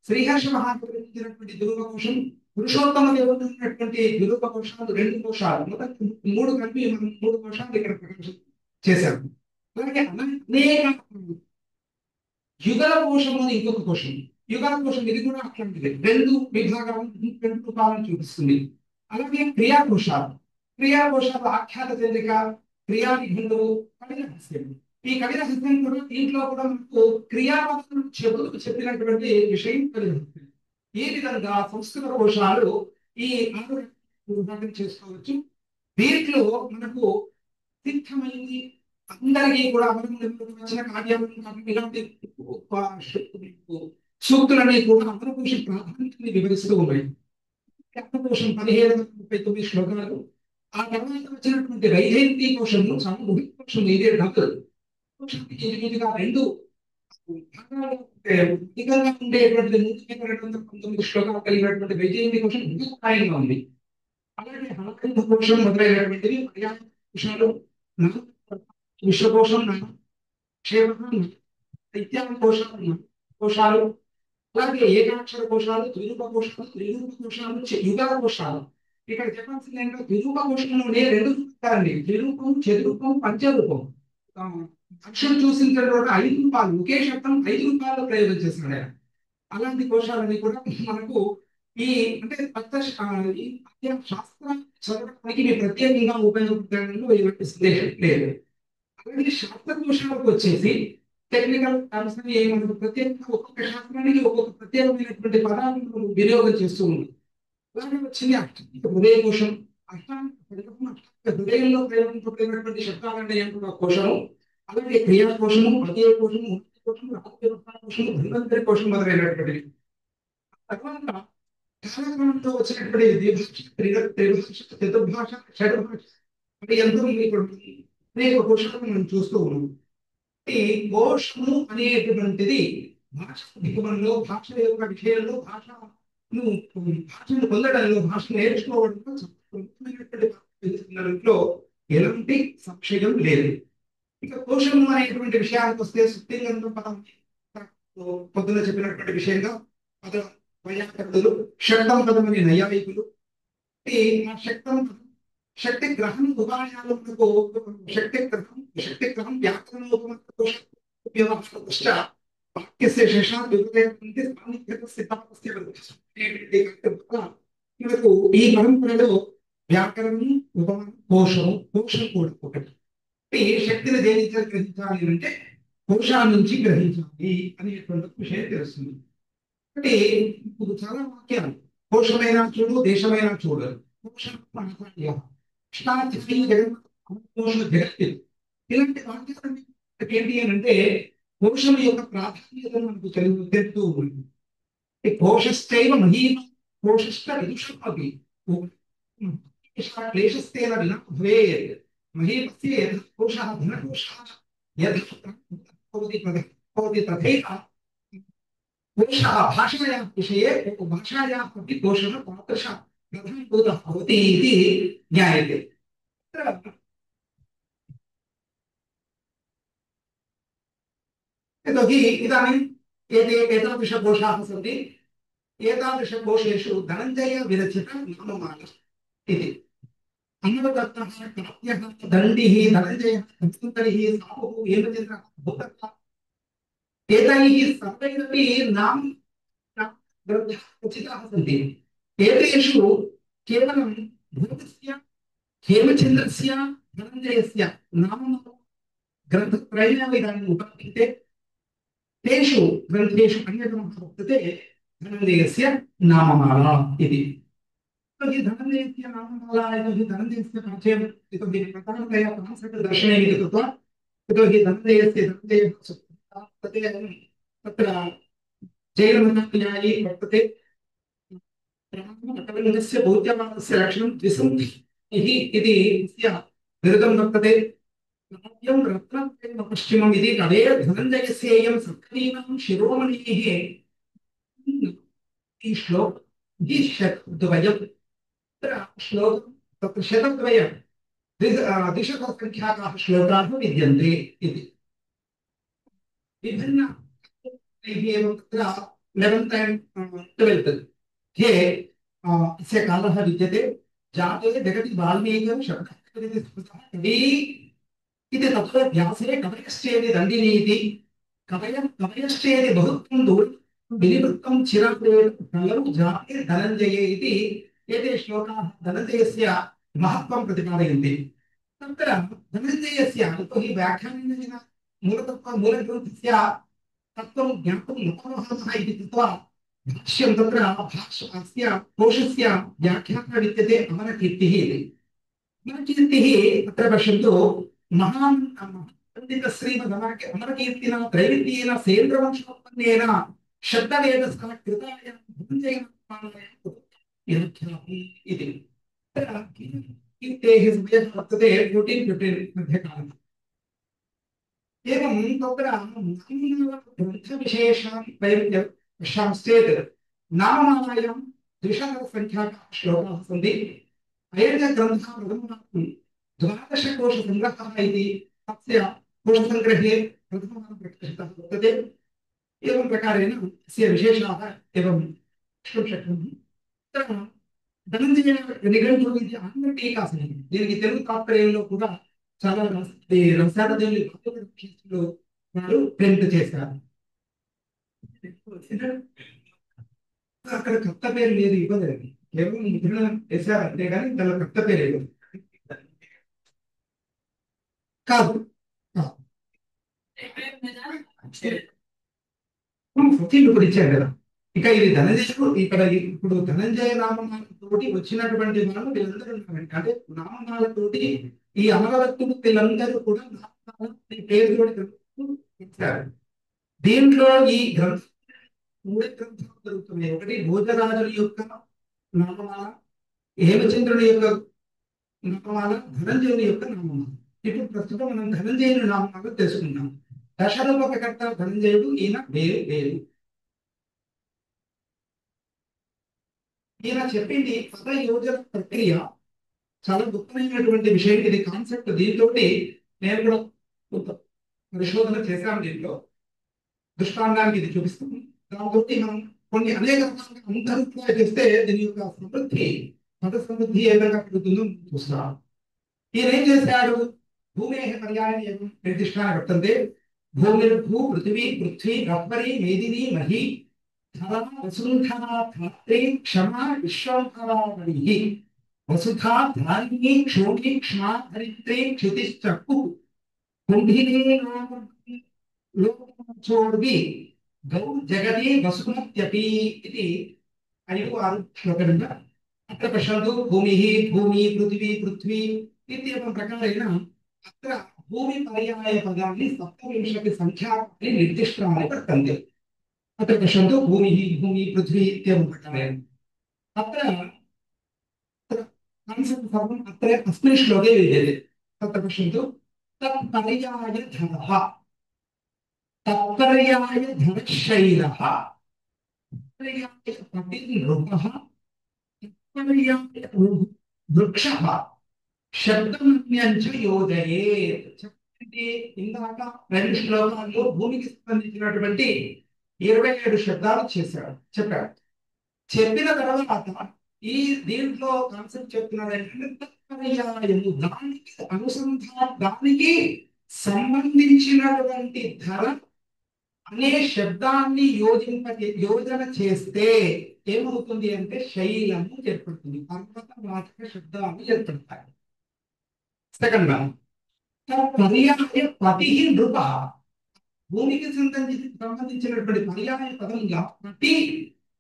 శ్రీహర్ష మహాకవి రచించినటువంటి ద్విరూప కోశం, పురుషోత్తమ దేవుడు ఉన్నటువంటి ద్విరూప కోశాలు రెండు కోశాలు మొత్తం మూడు కలిపి మనం మూడు కోశాలు ఇక్కడ ప్రకాశం చేశాము. అలాగే అనేక యుగల కోశం అని ఇంకొక కోశం. యుగల కోశం ఇది కూడా అట్లాంటిది రెండు విభాగాలను రెండు రూపాలను చూపిస్తుంది. అలాగే క్రియాకోశాలు ఆఖ్యాత చంద్రిక, క్రియా నిఘంటువు, కవి రహస్యం. ఈ కవి రహస్యం కూడా దీంట్లో కూడా మనకు క్రియాపదం చెప్పినటువంటి విషయం కవి రహస్యం. ఈ విధంగా సంస్కృత కోశాలు ఈ విభాగం చేసుకోవచ్చు. దీంట్లో మనకు సిద్ధమైంది అందరికీ కూడా వచ్చిన కార్యాలను ఇలాంటి సూక్తులన్నీ కూడా అమరకోశ ప్రాధాన్యతని వివరిస్తూ ఉన్నాయి. అమరకోశం 1739 శ్లోకాలు. ఆ తర్వాత వచ్చినటువంటి వైజయంతి కోశము కోశం ఇదే డబుల్ కోశానికి రెండు ఉండేటువంటి 219 శ్లోకాలు కలిగినటువంటి వైజయంతి కోశం ప్రాయంగా ఉంది. అలాగే హలకంఠ కోశం మొదలైనటువంటివి పర్యాయ కోశాలు, విశ్వకోశం, కోశాలు, అలాగే ఏకాక్షర కోశాలు, ద్విరూప కోశాలు, త్రిరూప కోశాలు, యుగల కోశాలు. ఇక్కడ చెప్పాల్సింది ఏంటంటే ద్విరూప కోశంలోనే రెండు చూస్తారండి, త్రిరూపం, చతురూపం, పంచరూపం. అక్షరం చూసిన తర్వాత 5 రూపాయలు ఒకే శబ్దం 5 రూపాయల్లో ప్రయోగం చేస్తున్నాడు ఆయన. అలాంటి కోశాలని కూడా మనకు ఈ అంటే శాస్త్ర చదవడానికి ప్రత్యేకంగా ఉపయోగపడడంలో ఎలాంటి సందేహం లేదు. అలాగే శాస్త్ర కోశాలకు వచ్చేసి టెక్నికల్ అంశాన్ని మనకు ప్రత్యేకంగా ఒక్కొక్క శాస్త్రానికి ఒక్కొక్క ప్రత్యేకమైనటువంటి పదాలను వినియోగం చేస్తూ ఉంది. అలాగే వచ్చింది హృదయ కోశం. హృదయంలో ప్రయోగించబడినటువంటి శబ్దాలనే కోశము. అలాగే క్రియా కోశము, అతీయ కోశము, కోశము, కోశము, ధన్వంతరి కోశం మొదలైనటువంటివి. తర్వాత కాలక్రమంతో వచ్చినటువంటి చతుర్భాష, షడ్భాష యంత్రం అనేక కోశాలను మనం చూస్తూ ఉన్నాం. ఈ కోశము అనేటువంటిది భాష దిగుమలో, భాష యొక్క విషయంలో, భాషను పొందడంలో, భాష నేర్చుకోవడంలో ప్రముఖమైనటువంటి ఎలాంటి సంశయం లేదు. ఇక కోశము అనేటువంటి విషయానికి వస్తే సుప్తింగంధం పదం పొద్దున చెప్పినటువంటి విషయంగా పద వైయాకరణులు, శక్తం పదం అని నైయాయికులు. ఆ శక్తం శక్తి గ్రహం ఉపాయాలు శక్తి గ్రహం వ్యాకరణోపమశ్చ వాక్యస్య శేషాత్ మనకు ఈ పరంపరలో వ్యాకరణం, ఉపమానం, కోశం కూడా ఒకటి. శక్తిని దేని గ్రహించాలి అంటే కోశాల నుంచి గ్రహించాలి అనేటువంటి విషయం తెలుస్తుంది. అంటే ఇప్పుడు చాలా వాక్యాలు కోశమైనా చూడు, దేశమైనా చూడు, జగత్ ఇలాంటి వాక్యాలు ఏంటి అని అంటే కోశం యొక్క ప్రాధాన్యతను మనకు తెలుపుతూ ఉంది. కోశస్థైవ మహీమ కోశస్థ విదుషమపి క్లేశస్థేన వినా భవేత్ మహీమస్య యథా కోశః ధనకోశः యథా భవతి తథైవ కోశः భాషాయాः విషये భాషాయాः अपि कोशः तादृशः प्रधानभूतः भवति इति ज्ञायते. यतोहि इदानीम् एतादृशकोशाः सन्ति. एतादृशकोशेषु धनञ्जय विरचित नाममाला इति अन्नदत्तः, कात्यः, दण्डिः, धनञ्जयः, धन्वन्तरिः, साहुः, हेमचन्द्रः, भूतः एतैः सर्वैरपि नाम ग्रन्थाः रचिताः सन्ति। एतेषु केवलं भरतस्य हेमचन्द्रस्य धनञ्जयस्य नाम ग्रन्थत्रयमेव इदानीम् उपलभ्यते। तेषु ग्रन्थेषु अन्यतमः वर्तते धनञ्जयस्य नाममाला इति। यतोहि धनञ्जयस्य नाममाला यतोहि धनञ्जयस्य परिचयं यतोहि प्रधानतया कान्सेप्ट् दर्शनीयम् इति कृत्वा यतोहि धनञ्जयः तत्र जैनमतानुयायी वर्तते। कविलिङ्गस्य बौद्धवादस्य लक्षणं द्विसन्धिः इति तस्य विरुद्धं वर्तते। नाट्यं रत्नत्रयं पश्चिमम् इति कवेः धनञ्जयस्येयं सत्कवीनां शिरोमणेः श्लोकं शतद्वयं तत्र श्लोकं तत्र शतद्वयं द्विशतसङ्ख्याकाः श्लोकाः विद्यन्ते इति विभिन्न एवं तत्र 11th and 12th हे अस्य कालः विद्यते। जाते जगति वाल्मीकिं शब्दः इति तत्र व्यासे कवयश्चेति दण्डिनी इति कवयश्चेति बहुत्वं दूरं विनिवृत्तं चिरप्रेतं जाते धनञ्जये इति एते श्लोकाः धनञ्जयस्य महत्त्वं प्रतिपादयन्ति। तत्र धनञ्जयस्य यतोहि व्याख्यानेन मूलग्रन्थस्य तत्त्वं ज्ञातुं न प्रभवः इति कृत्वा भाष्यं तत्र अस्य कोशस्य व्याख्यानः विद्यते अमरकीर्तिः इति। अमरकीर्तिः तत्र पश्यन्तु महान् अमरकीर्तिना त्रैविध्येन सेन्द्रवंशोत्पन्नेन शब्दवेदस्य कृताय इति कीर्तेः समयः वर्तते 1415 मध्ये कालः। एवं तत्र ग्रन्थविशेषान् वयं पश्यामश्चेत् नाममालायां 200-संख्याकाः श्लोकाः सन्ति। अयं ग्रन्थः प्रथमवारं 12कोशसङ्ग्रहः इति तस्य कोशसङ्ग्रहे प्रथमवारं प्रकाशितः वर्तते। एवं प्रकारेण अस्य विशेषाः एवं द्रष्टुं शक्नुमः। तत्र धनञ्जय निघण्टुः इति आङ्ग्लटीका सन्ति। దీనికి తెలుగు తాత్పర్యంలో కూడా చాలా రసాలదేవుని భాగవతంలో వారు ప్రింట్ చేశారు. అక్కడ కొత్త పేరు లేదు ఇవ్వలేదు, కేవలం ముద్రణ వేశారు అంతే కానీ దానిలో కొత్త పేరు ఇవ్వదు. కాదు సచిన్ ఇప్పుడు ఇచ్చారు కదా. ఇక ఇది ధనంజయుడు ఇక్కడ ఇప్పుడు ధనంజయ నామమాలతోటి వచ్చినటువంటి వాళ్ళు వీళ్ళందరూ ఉన్నారండి. అంటే నామమాలతోటి ఈ అమరవత్తులు వీళ్ళందరూ కూడా పేరు ఇచ్చారు. దీంట్లో ఈ గ్రంథం 3 గ్రంథాలు జరుగుతున్నాయి. ఒకటి భోజరాజుల యొక్క నామమాల, హేమచంద్రుని యొక్క నామమాల, ధనంజయుని యొక్క నామమాల. ఇప్పుడు ప్రస్తుతం మనం ధనంజయుని నామమాల తెలుసుకుందాం. దశరూపకర్త ధనంజయుడు, ఈయన వేరు వేరు. ఈయన చెప్పింది పద యోజన ప్రక్రియ చాలా గొప్పమైనటువంటి విషయం. ఇది కాన్సెప్ట్. దీంతో నేను కూడా పరిశోధన చేశాను. దీంట్లో దృష్టాంతానికి ఇది చూపిస్తాను. దాంతో మనం కొన్ని అనేక రకాలుగా అంతర్గా చేస్తే దీని యొక్క సమృద్ధి, పద సమృద్ధి ఏ విధంగా పెరుగుతుందో చూస్తాం. ఈయన ఏం చేశాడు? భూమే పర్యాయం నిర్దిష్టాన్ని వర్తంతే భూమిర్భూ పృథివీ పృథ్వీ రత్వరి మేదిని మహి ధర వసుంధరా ధాత్రి క్షమా విశ్వంధరావళి వసుధా ధారిణి క్షోణి క్షమా ధరిత్రి క్షితిశ్చక్కు కుంభినీ లోకోర్వి గౌ జగతి వసుమత్యపి ఇది 5-6 శ్లోకములు. అత్ర పశ్యంతు భూమి భూమి పృథివీ పృథ్వీ ఇత్యేవం ప్రకారేణ అత్ర భూమి పర్యాయ పదాన్ని 27 సంఖ్యాకాని నిర్దిష్టాన్ని వర్తంతే. अत्र पश्यन्तु भूमिः भूमि पृथ्वी इत्येवं प्रकारेण अत्र कान्सेप्ट् सर्वम् अत्र अस्मिन् श्लोके विद्यते. तत्र पश्यन्तु तत्पर्याय धरः, तत्पर्याय धरशैलः, तत्पर्याय पतिर्नृपः, तत्पर्याय वृक्षः शब्दमन्यञ्च योजयेत्. ఇందాక 2 శ్లోకాల్లో భూమికి సంబంధించినటువంటి 27 శబ్దాలు చెప్పాడు. చెప్పిన తర్వాత ఈ దీంట్లో కాన్సెప్ట్ చెప్తున్నాడు ఏంటంటే తత్పర్యాయము, దానికి దానికి సంబంధించినటువంటి ధర అనే శబ్దాన్ని యోజన చేస్తే ఏమవుతుంది అంటే శైలము ఏర్పడుతుంది, పర్వతవాచక శబ్దాలు ఏర్పడతాయి. సెకండ్ పర్యాయ పతి నృప, భూమికి సంబంధించినటువంటి పర్యాయ పదంగా పతి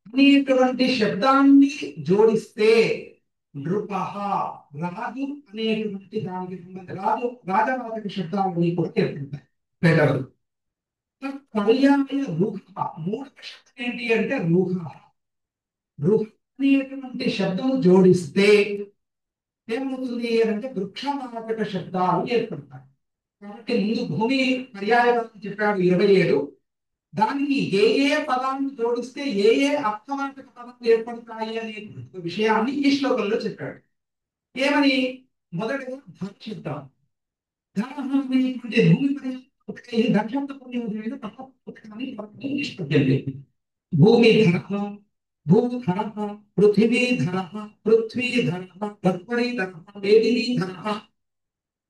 అనేటువంటి శబ్దాన్ని జోడిస్తే నృప రాజు అనేటువంటి దానికి రాజవాచక శబ్దాలని కూడా ఏర్పడతాయి. పేదలు పర్యాయ రుహ, మూడవ శబ్దం ఏంటి అంటే రుహ. రుహ అనేటువంటి శబ్దం జోడిస్తే ఏమవుతుంది అంటే వృక్షవాచక శబ్దాలు ఏర్పడతాయి. కాబట్టి ముందు భూమి పర్యాయవాచకం చెప్పాడు 27, దానికి ఏ ఏ పదాలను జోడిస్తే ఏ ఏ అర్థవాచక పదాలు ఏర్పడతాయి అనే విషయాన్ని ఈ శ్లోకంలో చెప్పాడు. ఏమని? మొదటిగా ధర శబ్దం. ధర అనేటువంటి భూమి భూమి ధర, భూధర, పృథివీధర, పృథ్వీధర, గర్భణీధర, వేదినీధర,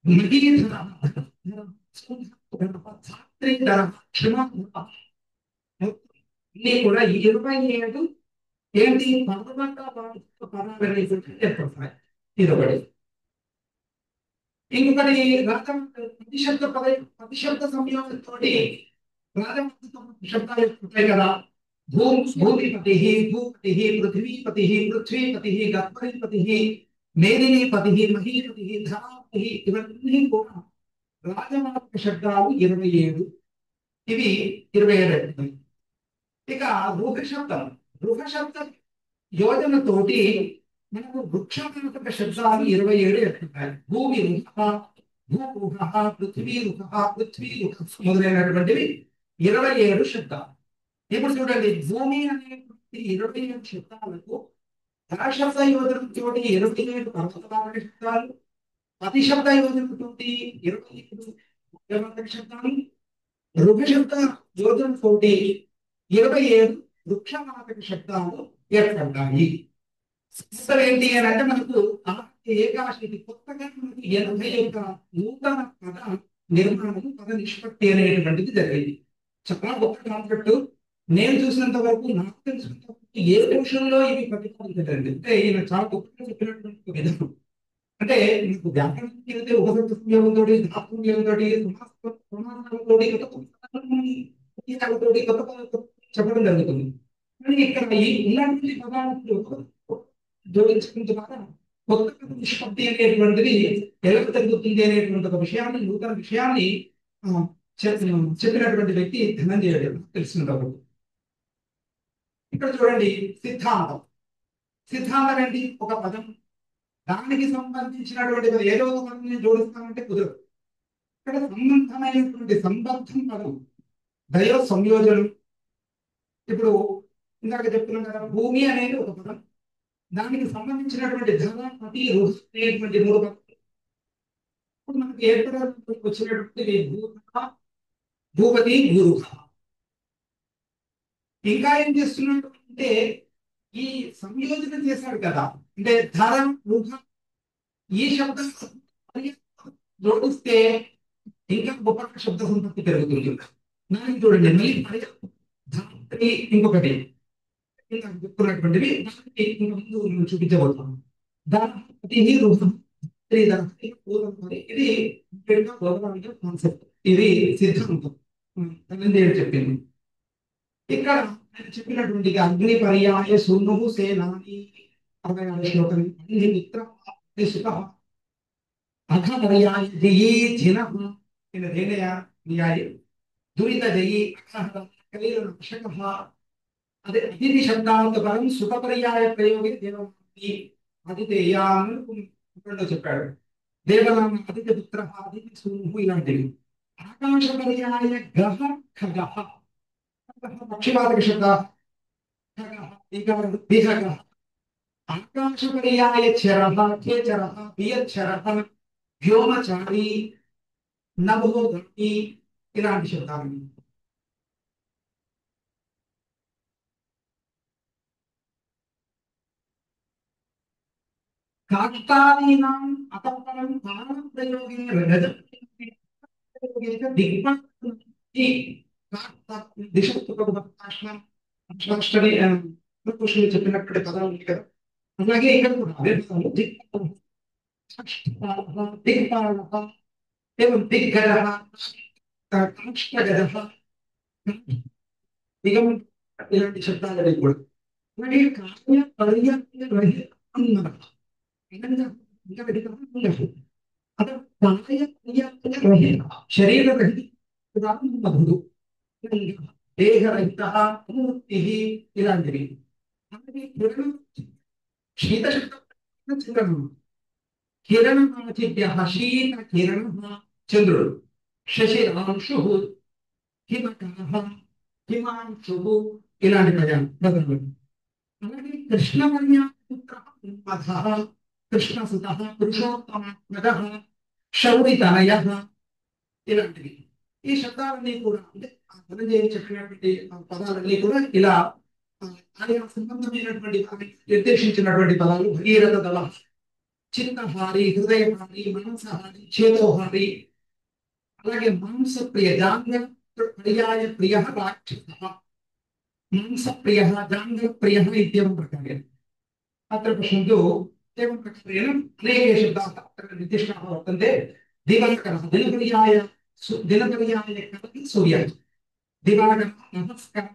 మహీధర, ధాత్రీధర, క్షమాధర, ఇన్ని కూడా 27 ఏంటి పదవంగా పదాలు ఏర్పడతాయి. ఇదొకటి. ఇంకొకటి ప్రతిశబ్ద సంయోగంతో శబ్దాలు ఉంటాయి కదా. భూమిపతి, భూపతి, పృథ్వీపతి, పృథ్వీపతి, గర్భణీపతి, మేదినీపతి, మహీపతి, ధరాపతి, ఇవన్నీ కూడా రాజవాచక శబ్దాలు 27. ఇవి 27. ఇక రుహ శబ్దం. రుహ శబ్ద యోజనతోటి మనకు వృక్షవాచక శబ్దాలు 27 ఏర్పడతాయి. భూమి రుహ, భూరుహ, పృథ్వీ రుహ, పృథ్వీ రుహ మొదలైనటువంటివి 27 శబ్దాలు. ఇప్పుడు చూడండి, భూమి అనేటువంటి 27 శబ్దాలకు ధరశబ్ద యోజనతో 27 పర్వతవాచక శబ్దాలు, ప్రతిశబ్ద యోజనతో 27 శబ్దాలు, రుహ శబ్ద యోజనతో 27 వృక్షవాచక శబ్దాలు ఏర్పడ్డాయి. ఏంటి అని అంటే మనకు ఏకాశి కొత్తగా మనకి 81 నూతన పద నిర్మాణం, పద నిష్పత్తి అనేటువంటిది జరిగింది. చాలా గొప్ప కాన్సెప్ట్. నేను చూసినంత వరకు, నాకు తెలిసినంత వరకు ఏ విషయంలో ఇవి ప్రతిపాదించదండి. అంటే ఈయన చాలా గొప్పగా చెప్పినటువంటి విధానం. అంటే మీకు వ్యాకరణం వెళ్తే ఉపసర్గ సంయోగంతో, ధాతు సంయోగంతో, చెప్పడం జరుగుతుంది. కానీ ఇక్కడ ఈ ఇలాంటి పదాలు జోడించడం ద్వారా కొత్త నిష్పత్తి అనేటువంటిది ఎలా జరుగుతుంది అనేటువంటి ఒక విషయాన్ని, నూతన విషయాన్ని చెప్పినటువంటి వ్యక్తి ధనంజయుడు, తెలిసినంతవరకు. ఇక్కడ చూడండి, సిద్ధాంతం. సిద్ధాంతం ఏంటి? ఒక పదం, దానికి సంబంధించినటువంటి ఏదో ఒక పదం జోడిస్తామంటే కుదరదు. ఇక్కడ సంబంధమైనటువంటి సంబద్ధం పదం, దైవ సంయోజనం. ఇప్పుడు ఇందాక చెప్తున్నాం కదా, భూమి అనేది ఒక పదం, దానికి సంబంధించినటువంటి ధర, పతి, రుహ అనేటువంటి 3 పదాలు. ఇప్పుడు మనకి ఏర్పడడానికి వచ్చినటువంటి భూపతి, గురుహ. ఇంకా ఏం చేస్తున్నాడు అంటే ఈ సంయోజన చేశాడు కదా, అంటే ధర, రుహ ఈ శబ్దం జోడిస్తే ఇంకా గొప్ప శబ్ద సంపత్తి పెరుగుతుంది. దానికి చూడండి, మళ్ళీ ధాత్రి ఇంకొకటి చెప్పుకున్నటువంటివి ముందు చూపించబోతున్నాం. ఇది కాన్సెప్ట్, ఇది సిద్ధాంతం చెప్పింది. ఇక్కడ చెప్పినటువంటి అగ్ని పర్యాయ సును సేనాని 66 శ్లోకం, మిత్ర అఘ పర్యాయ జయీ జిన న్యాయ దురిత జయీ అక్షక. అదే అతిథి శబ్దాంత పరం సుఖ పర్యాయ ప్రయోగి దేవనామి అతిథేయాన్ని చెప్పాడు. దేవనామ అతిథి పుత్ర, అతిథి సును ఇలాంటివి. ఆకాశ పర్యాయ గహ ఖగ, పక్షివాచక శబ్ద. ఆకాశ పర్యాయ చరః, కేచరః, బియచ్చరః, వ్యోమచారి, నభోధి ఇలాంటి శబ్దాలు. కాష్టాదీనాం అతఃపరం ప్రాణ ప్రయోగే దిగ్భక్తి దిశని చెప్పినటువంటి పదాలు ఉంది కదా, అలాగే ఇక్కడ కూడా అదే పదాలు దిక్పాలక ఏవం దిగ్గజ కాష్ఠగజ దిగం ఇలాంటి శబ్దాలు కూడా అలాగే కార్య పర్యాయ రహిత అన్నమాట. ఇంకా అదే కాయ పర్యాయ రహిత శరీర రహిత మధుడు దేహరహిత మూర్తి ఇలాంటివి. అలాగే శీత శబ్దం చంద్రము కిరణాచిభ్య శీత కిరణ చంద్రుడు శశిరాంశు హిమకరః హిమాంశుః ఇలాంటి పదాలు. అలాగే కృష్ణవర్ణ్యపుత్రః కృష్ణసుతః పురుషోత్తమః శౌరితనయః ఇలాంటివి. ఈ శబ్దాలన్నీ కూడా అంటే ధనంజయ చెప్పినటువంటి పదాలన్నీ కూడా ఇలా ఆయా సంబంధమైనటువంటి నిర్దేశించినటువంటి పదాలు. భగీరథ దళ, చిత్తహారి, హృదయహారి, మనసహారి, చేతోహారి. అలాగే మాంసప్రియ జాంగ పర్యాయ ప్రియ రాక్షస మాంసప్రియ జాంగప్రియ ఇత్యేవం ప్రకారేణ अत्र पश्यन्तु एवं प्रकारेण अनेके शब्दाः अत्र निर्दिष्टाः वर्तन्ते. दिवाकरः दिनपर्याय सूर्यः दिवाकरः नमस्कारः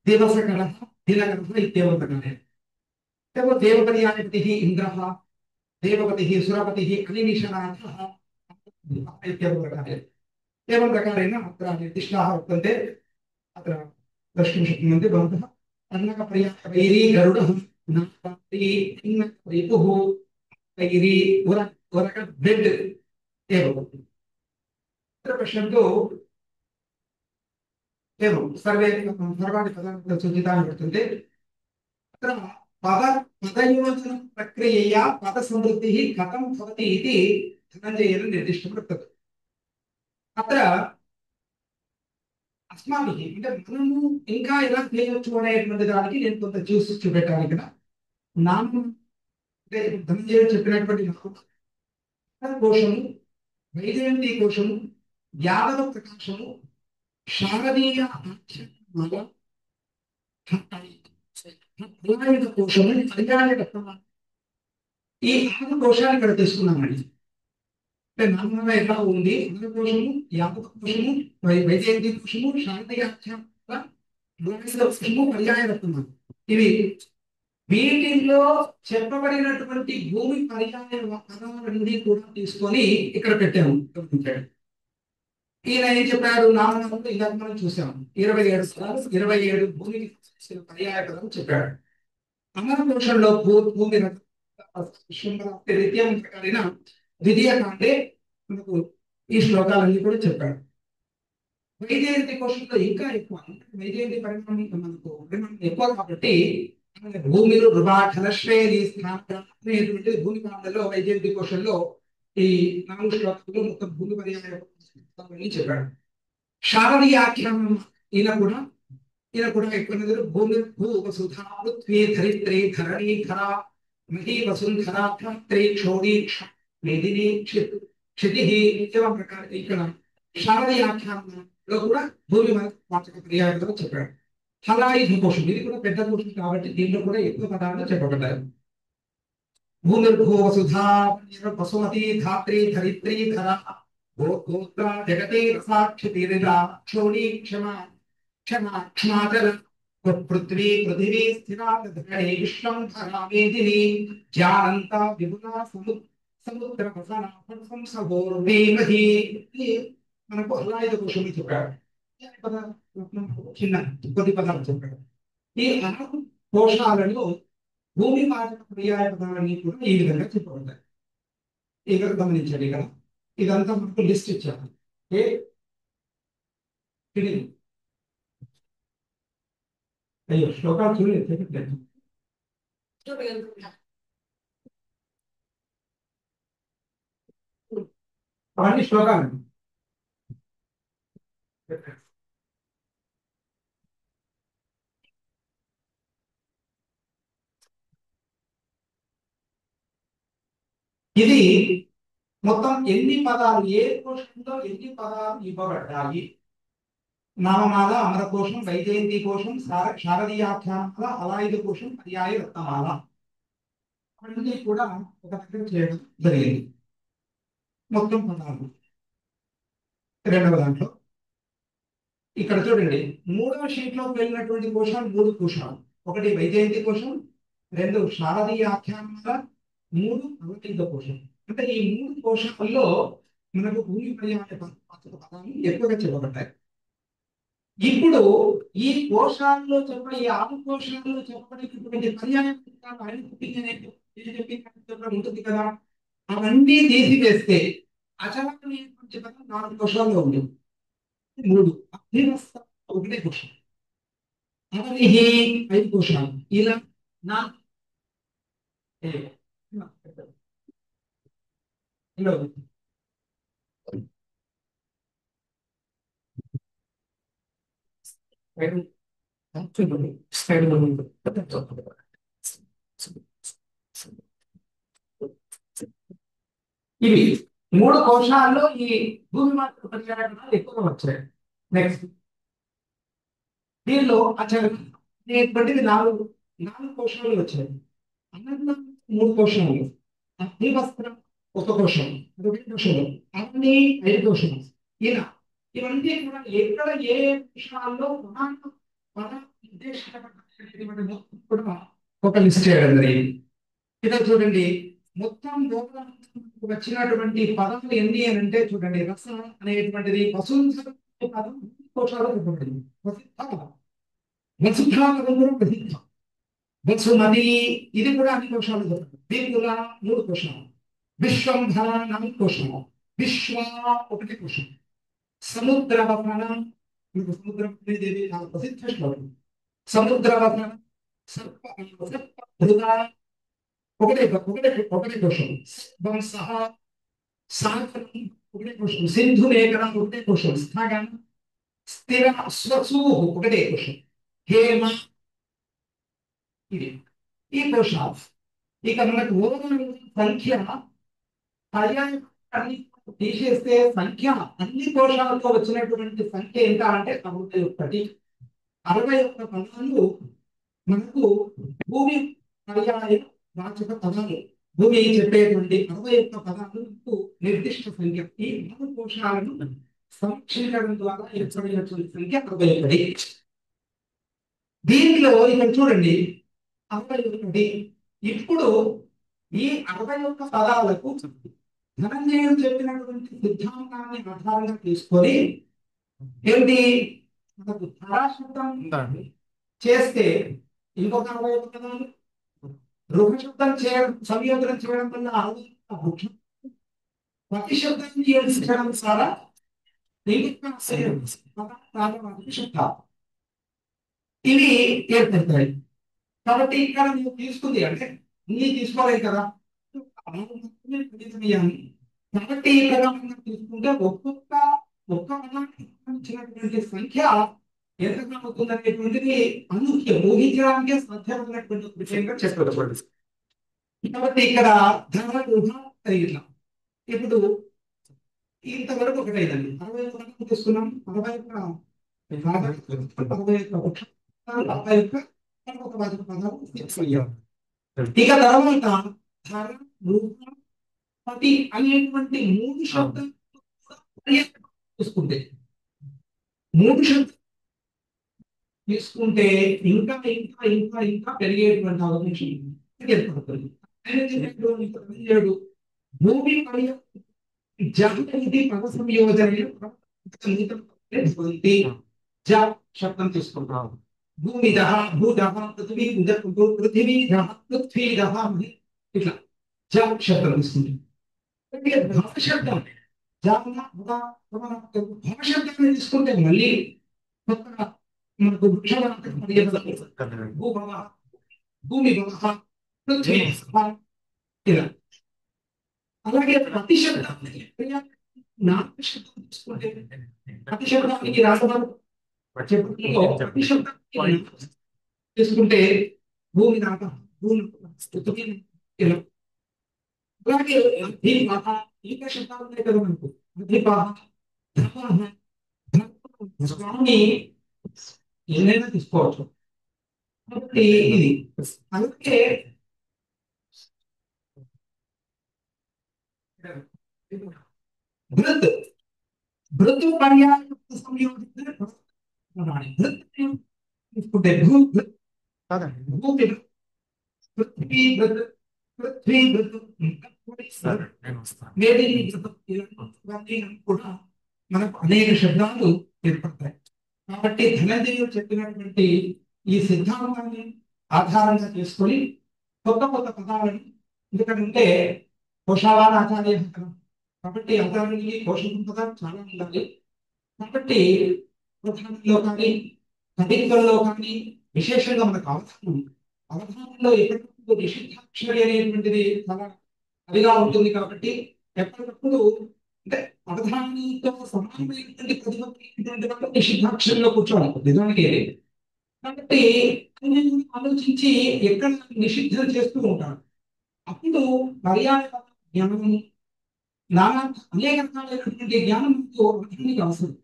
दिवसकरः दिनकरः इत्येवं प्रकारेण. एवं देवपर्यायपतिः इन्द्रः, देवपतिः सुरपतिः अनिमिषनाथः इत्येवं प्रकारेण. एवं प्रकारेण अत्र निर्दिष्टाः वर्तन्ते. अत्र द्रष्टुं शक्नुवन्ति भवन्तः. अन्नकपर्यायवैरी गरुडः नारी रिपुः वैरी उरक ब्रेड् एवं. अत्र पश्यन्तु एवं सर्वाणि पदानि सूचितानि वर्तन्ते. अत्र पदयोजन प्रक्रियया पदसमृद्धिः कथं भवति इति धनञ्जयेन निर्दिष्टं वर्तते. अत्र अस्माभिः అంటే మనము ఇంకా ఎలా చేయొచ్చు అనేటువంటి దానికి నేను కొంత చూపెట్టాను ఇక్కడ. నామం అంటే ధనంజయుడు చెప్పినటువంటి కోశము, వైజయంతి కోశము, యాదవ ప్రకాశము, శారదీయ ఆఖ్యానమాల, పర్యాయ కోశము, పర్యాయ రత్నమాల, ఈ 6 కోశాలు ఇక్కడ తీసుకున్నామండి. అంటే నామంగా ఎలా ఉంది అన్న కోశము, యాదవ కోశము, వైజయంతి కోశము, శారదీయ ఆఖ్యానమాల, కోశము, పర్యాయ రత్నమాల. ఇవి వీటిల్లో చెప్పబడినటువంటి భూమి పర్యాయ పదాలన్నీ కూడా తీసుకొని ఇక్కడ పెట్టాము. ఈయన ఏం చెప్పారు? నామంలో ఇలా మనం చూసాము 27 స్థలాలు, 27 భూమికి పర్యాయ పదాలు చెప్పాడు. అమర కోశంలో భూమి రీత్యం ప్రకారైన ద్వితీయ కాండే మనకు ఈ శ్లోకాలన్నీ కూడా చెప్పాడు. వైజయంతి కోశంలో ఇంకా ఎక్కువ, వైజయంతి పరిమాణం మనకు ఎక్కువ కాబట్టి భూమిలో రుబాఠలశ్రేణి స్థానటువంటి భూమి కాండలో వైజయంతి కోశంలో ఈ 4 శ్లోకాలు మొత్తం భూమి పర్యాయ చెప్పాడు. శారదీయ ఆఖ్యానం ఈయన కూడా ఎక్కువ భూమి భూ వసుధా పృథ్వీ ధరిత్రి ధరణి ధర మహీ వసుంధరా ధరిత్రి క్షోణి మేదిని క్షితి ఏవం ప్రకారం ఇక్కడ శారదీయ ఆఖ్యానంలో కూడా భూమి వాచక పర్యాయంలో చెప్పాడు. హలాయుధ కోశం ఇది కూడా పెద్ద కోశం కాబట్టి దీంట్లో కూడా ఎక్కువ పదాలు చెప్పబడ్డాయి. భూమిర్భూ వసుధా వసుమతి ధాత్రి ధరిత్రి ధర గోత్ర జగతి రసాక్షితిరిరా క్షోణి క్షమా క్షమా క్షమాచల పృథ్వీ పృథివీ స్థిరాధరణి విశ్వం ధరా మేదిని జ్ఞానంత విపులా సముద్ర సంసభోర్వేమహి. మనకు హలాయుధ కోశం చెప్పాడు. చిన్న కొద్ది పదాలు చెప్పాడు. ఈ 6 కోశాలలో భూమి వాచక పర్యాయ పదాలన్నీ కూడా ఈ విధంగా చెప్పబడ్డాయి. ఇక్కడ గమనించండి, ఇక్కడ ఇదంతా మనకు లిస్ట్ ఇచ్చారు. అయ్యో శ్లోకాలు చూడలేదు, అవన్నీ శ్లోకాలు. ఇది మొత్తం ఎన్ని పదాలు, ఏ కోశంలో ఎన్ని పదాలు ఇవ్వబడ్డాయి, నామమాల, అమరకోశం, వైజయంతి కోశం, శారదీయాఖ్యానాల, అలాయుధ కోశం, పర్యాయ రత్నమాల అవన్నీ కూడా ఒక దగ్గర చేయడం జరిగింది. మొత్తం 14. రెండవ దాంట్లో ఇక్కడ చూడండి, మూడవ షీట్ లోకి వెళ్ళినటువంటి కోశాలు 3 కోశాలు. ఒకటి వైజయంతి కోశం, 2 శారదీయ ఆఖ్యానాల, 3 అవతీత కోశం. అంటే ఈ 3 కోశాల్లో మనకు భూమి పర్యాయ పదాలు ఎక్కువగా చెప్పబడ్డాయి. ఇప్పుడు ఈ కోశాల్లో ఈ 6 కోశాల్లో చెప్పబడినటువంటి పర్యాయ పదాలు ఆయన ఉంటుంది కదా, అవన్నీ తీసివేస్తే అచలమైనటువంటి పదం 4 కోశాల్లో ఉంది. 3 అభివస్త ఒకటే కోశం, అవనిహి 5 కోశాలు. ఇలా నా ఇవి 3 కోశాల్లో ఈ భూమి మార్పు పర్యాటనాలు ఎక్కువగా వచ్చాయి. నెక్స్ట్ దీనిలో అచలం అనేటువంటిది 4 కోశాలు వచ్చాయి. అన్నం 3 కోశాలు, అభివస్త్రం 1 కోశం, 2 కోశాలు, అన్ని 5 కోశాలు. ఇలా ఇవన్నీ కూడా ఎక్కడ ఏ కోశాల్లో పద నిర్దేశించబడినటువంటి కూడా ఒక లిస్ట్ చేయడం జరిగింది. ఇక్కడ చూడండి, మొత్తం వచ్చినటువంటి పదాలు ఎన్ని అని అంటే చూడండి, రస అనేటువంటిది వసుంధర పదం కోశాలు చెప్పబడింది. ప్రసిద్ధ వసుమతి ఇది కూడా అన్ని కోశాలు చెప్పండి. దీనిలో 3 కోశాలు. విశ్వంభర 4 కోశాలు. విశ్వ 1 కోశం. సముద్రవసన, సముద్రం దేవి చాలా ప్రసిద్ధ శ్లోకం. సముద్రవసన ఒకటే కోశం. వంశః సాగరం 1 కోశం. సింధు మేఘనం 1 కోశం. స్థగం స్థిర స్వసు 1 కోశం. హేమ ఇది ఈ కోశాలు. ఇక మనకు ఓవరాల్ సంఖ్య పర్యాయాన్ని తీసేస్తే సంఖ్య అన్ని కోశాలతో వచ్చినటువంటి సంఖ్య ఎంత అంటే 61. 61 పదాలు మనకు భూమి పర్యాయ వాచక పదాలు. భూమి చెప్పేటువంటి 61 పదాలు నిర్దిష్ట సంఖ్య. ఈ 4 కోశాలను సమీక్షించడం ద్వారా ఏర్పడినటువంటి సంఖ్య 61. దీనిలో ఇక్కడ చూడండి 61. ఇప్పుడు ఈ 61 పదాలకు ధనంజయుడు చెప్పినటువంటి సిద్ధాంతాన్ని ఆధారంగా తీసుకొని ఏంటి మనకు ధరాశబ్దం చేస్తే ఇంకొక 61 పదాలు, రుహ శబ్దం చేయడం సంయోజనం చేయడం వల్ల వృక్షం, ప్రతి శబ్దాన్ని యోచించడం ద్వారా ఇవి ఏర్పడతాయి. కాబట్టి ఇక్కడ నువ్వు తీసుకుంది అంటే నీ తీసుకోలేదు కదా, కాబట్టి ఇక్కడ తీసుకుంటే ఒక్క పదానికి సంబంధించినటువంటి సంఖ్య ఎంతగా అవుతుంది అనేటువంటిది అనూహ్యం, ఊహించడానికే సాధ్యమైనటువంటి విషయంగా చెప్పబడింది. కాబట్టి ఇక్కడ ధర కలిగినాం. ఇప్పుడు ఇంతవరకు ఒకటైందండి. 61 తీసుకున్నాం. 61 ఇక తర్వాత ధర రూపతి అనేటువంటి 3 శబ్దాలు తీసుకుంటే 3 శబ్దాలు తీసుకుంటే ఇంకా ఇంకా ఇంకా ఇంకా పెరిగేటువంటి అవకాశం ఏర్పడుతుంది. భూమి జగతి పద సంయోజన శబ్దం తీసుకుంటాం. భూమిదః భూదః పృథివీదః పృథ్వీదః ఇట్లా జ శబ్దం తీసుకుంటాం. శబ్దం భావశబ్దాన్ని తీసుకుంటే మళ్ళీ కొత్తగా మనకు భూభవ భూమిభవ పృథ్వీ ఇలా. అలాగే ప్రతి శబ్దాన్ని 4 శబ్దం తీసుకుంటే ప్రతి శబ్దానికి రాసవారు ప్రతి శబ్దాన్ని తీసుకుంటే భూమి దాకా భూమి ఇలా. అలాగే అధిపాహ ఇంకా శబ్దాలు ఉన్నాయి కదా మనకు. అధిపాహ ధర్మః స్వామి ఏదైనా తీసుకోవచ్చు. కాబట్టి ఇది అలాగే భృత్ భృతు పర్యాయ సంయోజిత తీసుకుంటే కాదండి భూమి పృథ్వీ భృత్ పృథ్వీ భృత్ సరే నేను వస్తాను. వేదిని ఇవన్నీ కూడా మనకు అనేక శబ్దాలు ఏర్పడతాయి. కాబట్టి ధనంజయుడు చెప్పినటువంటి ఈ సిద్ధాంతాన్ని ఆధారంగా చేసుకొని కొత్త కొత్త పదాలను, ఎందుకంటే కోశావాన్ ఆచార్య కాబట్టి ఆచార్యునికి కోశం పదాలు చాలా ఉండాలి. కాబట్టి ప్రధానంలో కానీ కవిత్వంలో కానీ విశేషంగా మనకు అవధానంలో ఎప్పటికప్పుడు నిషిద్ధాక్షరి అనేటువంటిది చాలా అదిగా ఉంటుంది. కాబట్టి ఎప్పటికప్పుడు అంటే అవధానంతో సమానమైనటువంటి ప్రతిభ నిషిద్ధాక్షరంలో కూర్చోవాలి నిజానికి. కాబట్టి నేను ఆలోచించి ఎక్కడ నిషిద్ధం చేస్తూ ఉంటాను. అప్పుడు పర్యాయ జ్ఞానం నానా అనేక రకాలైనటువంటి జ్ఞానం అవధానికి అవసరం.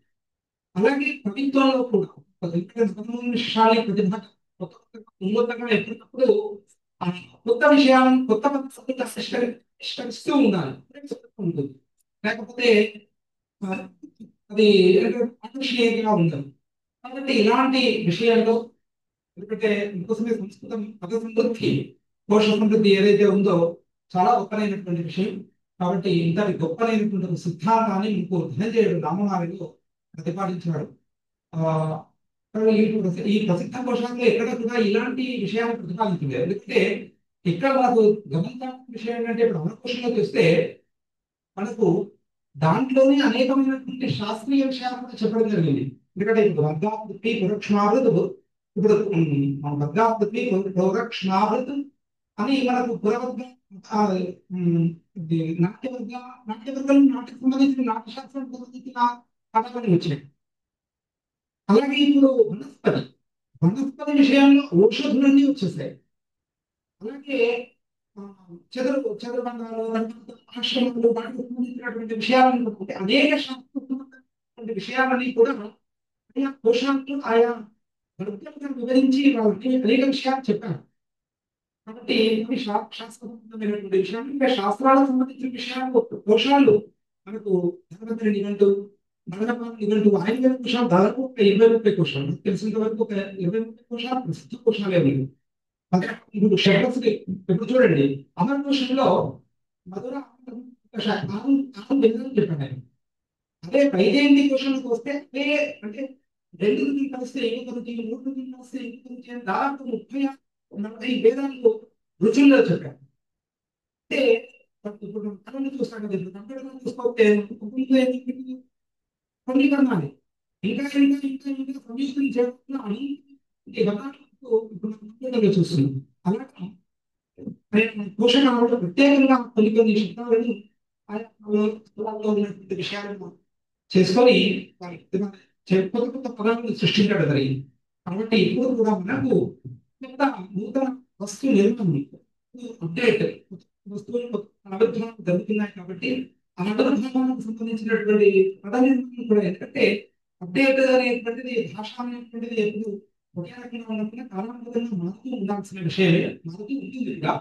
అలాగే కవిత్వంలో కూడా ప్రతిభ ఉన్నతంగా ఎప్పటికప్పుడు కొత్త విషయాలను కొత్త పద్ధతులు ఆవిష్కరిస్తూ ఉండాలి ఉంటుంది. లేకపోతే అది ఆకర్షణీయంగా ఉండదు. కాబట్టి ఇలాంటి విషయాల్లో ఎందుకంటే ఇంకోసమే సంస్కృతం పద సమృద్ధి కోశ సమృద్ధి ఏదైతే ఉందో చాలా గొప్పనైనటువంటి విషయం. కాబట్టి ఇంతటి గొప్పనైనటువంటి సిద్ధాంతాన్ని మీకు ధనంజయుడు రామనారిలో ప్రతిపాదించాడు. ఈ ప్రసిద్ధ కోశాల్లో ఎక్కడ కూడా ఇలాంటి విషయాలు ప్రతిపాదించలేదు. ఎందుకంటే ఇక్కడ మనకు గమనించాల్సిన విషయం ఏంటంటే ఇప్పుడు అమరకోశంలో చూస్తే మనకు దాంట్లోనే అనేకమైనటువంటి శాస్త్రీయ విషయాలు కూడా చెప్పడం జరిగింది. ఎందుకంటే ఇప్పుడు వర్గాపృతి పురక్షణావృత్ ఇప్పుడు వర్గాపృతి పురక్షణావృత్ అని మనకు పురవర్గ నాట్యవర్గం నాటికి సంబంధించిన నాట్యశాస్త్రం సంబంధించిన పదాలు వచ్చాయి. అలాగే ఇప్పుడు వనస్పతి విషయంలో ఔషధులన్నీ వచ్చేసాయి. అలాగే చతుర్బంధాలు ఆశ్రమాలు వాటికి సంబంధించినటువంటి విషయాలను అనేక శాస్త్రటువంటి విషయాలన్నీ కూడా ఆయా కోశాలను ఆయా వర్గాలుగా వివరించి వాళ్ళకి అనేక విషయాలు చెప్పారు. కాబట్టి శాస్త్రమైనటువంటి విషయాలు ఇంకా శాస్త్రాలకు సంబంధించిన విషయాలు కోశాలు మనకు ధనవంతుని నిఘంటు నిఘంటు ఆయన కోశాలు దాదాపు ఒక 20-30 కోశాలు తెలిసినంత వరకు ఒక 20-30 కోశాలు ప్రసిద్ధ కోశాలే ఉన్నాయి. ఇప్పుడు షడ్రస్కి ఇప్పుడు చూడండి అమరకోశంలో మధుర చెప్పండి. అదే వైజయంతి కోశానికి వస్తే అదే అంటే 2 నుంచి కలిస్తే ఇంకొక రుచి 3 నుంచి కలిస్తే ఇంకొక రుచి దాదాపు 30-40 వేదాలు రుచుల్లో చెప్పారు. అంటే ఇప్పుడు మనం చూస్తాం కదా ఇప్పుడు కంప్యూటర్ చూసుకోతే సమీకరణాలు ఇంకా ఇంకా ఇంకా ఇంకా సంయుక్తం చేస్తున్న ఇప్పుడు చూస్తున్నాం. అలాగే పోషకాలు ప్రత్యేకంగా కొన్ని శబ్దాలను ఉన్నటువంటి విషయాలను చేసుకొని కొత్త కొత్త పదాలను సృష్టించడం జరిగింది. కాబట్టి ఇప్పుడు కూడా మనకు కొత్త నూతన వస్తు నిర్మాణం అప్డేట్ వస్తువులు ఆవిర్భావం జరుగుతున్నాయి. కాబట్టి ఆ ఆవిర్భావానికి సంబంధించినటువంటి పద నిర్మాణం కూడా ఎందుకంటే అప్డేట్ అనేటువంటిది భాష అనేటువంటిది ఎప్పుడు ఒకే రకంగా ఉన్నప్పుడు కాలానుగుణంగా మారుతూ ఉండాల్సిన విషయమే మారుతూ ఉంటుంది కూడా.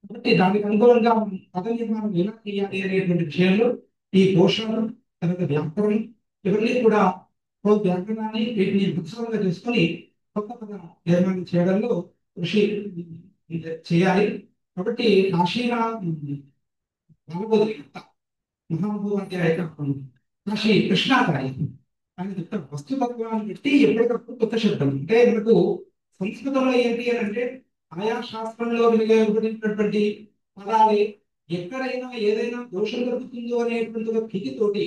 కాబట్టి దానికి అనుగుణంగా పద నిర్మాణం ఎలా చేయాలి అనేటువంటి విషయంలో ఈ కోశాలు తర్వాత వ్యాకరణం ఇవన్నీ కూడా వ్యాకరణాన్ని వీటిని ఉత్సవంగా చేసుకొని కొత్త పద నిర్మాణం చేయడంలో కృషి చేయాలి. కాబట్టి కాశీరా మహాభూవాధ్యాయ కాశీ కృష్ణాచార్య ఆయన చెప్తారు వస్తుతత్వాన్ని పెట్టి ఎప్పటికప్పుడు కొత్త శబ్దం అంటే మనకు సంస్కృతంలో ఏంటి అని అంటే ఆయా శాస్త్రంలో వినియోగించినటువంటి పదాలే ఎక్కడైనా ఏదైనా దోషం జరుగుతుందో అనేటువంటి స్థితితోటి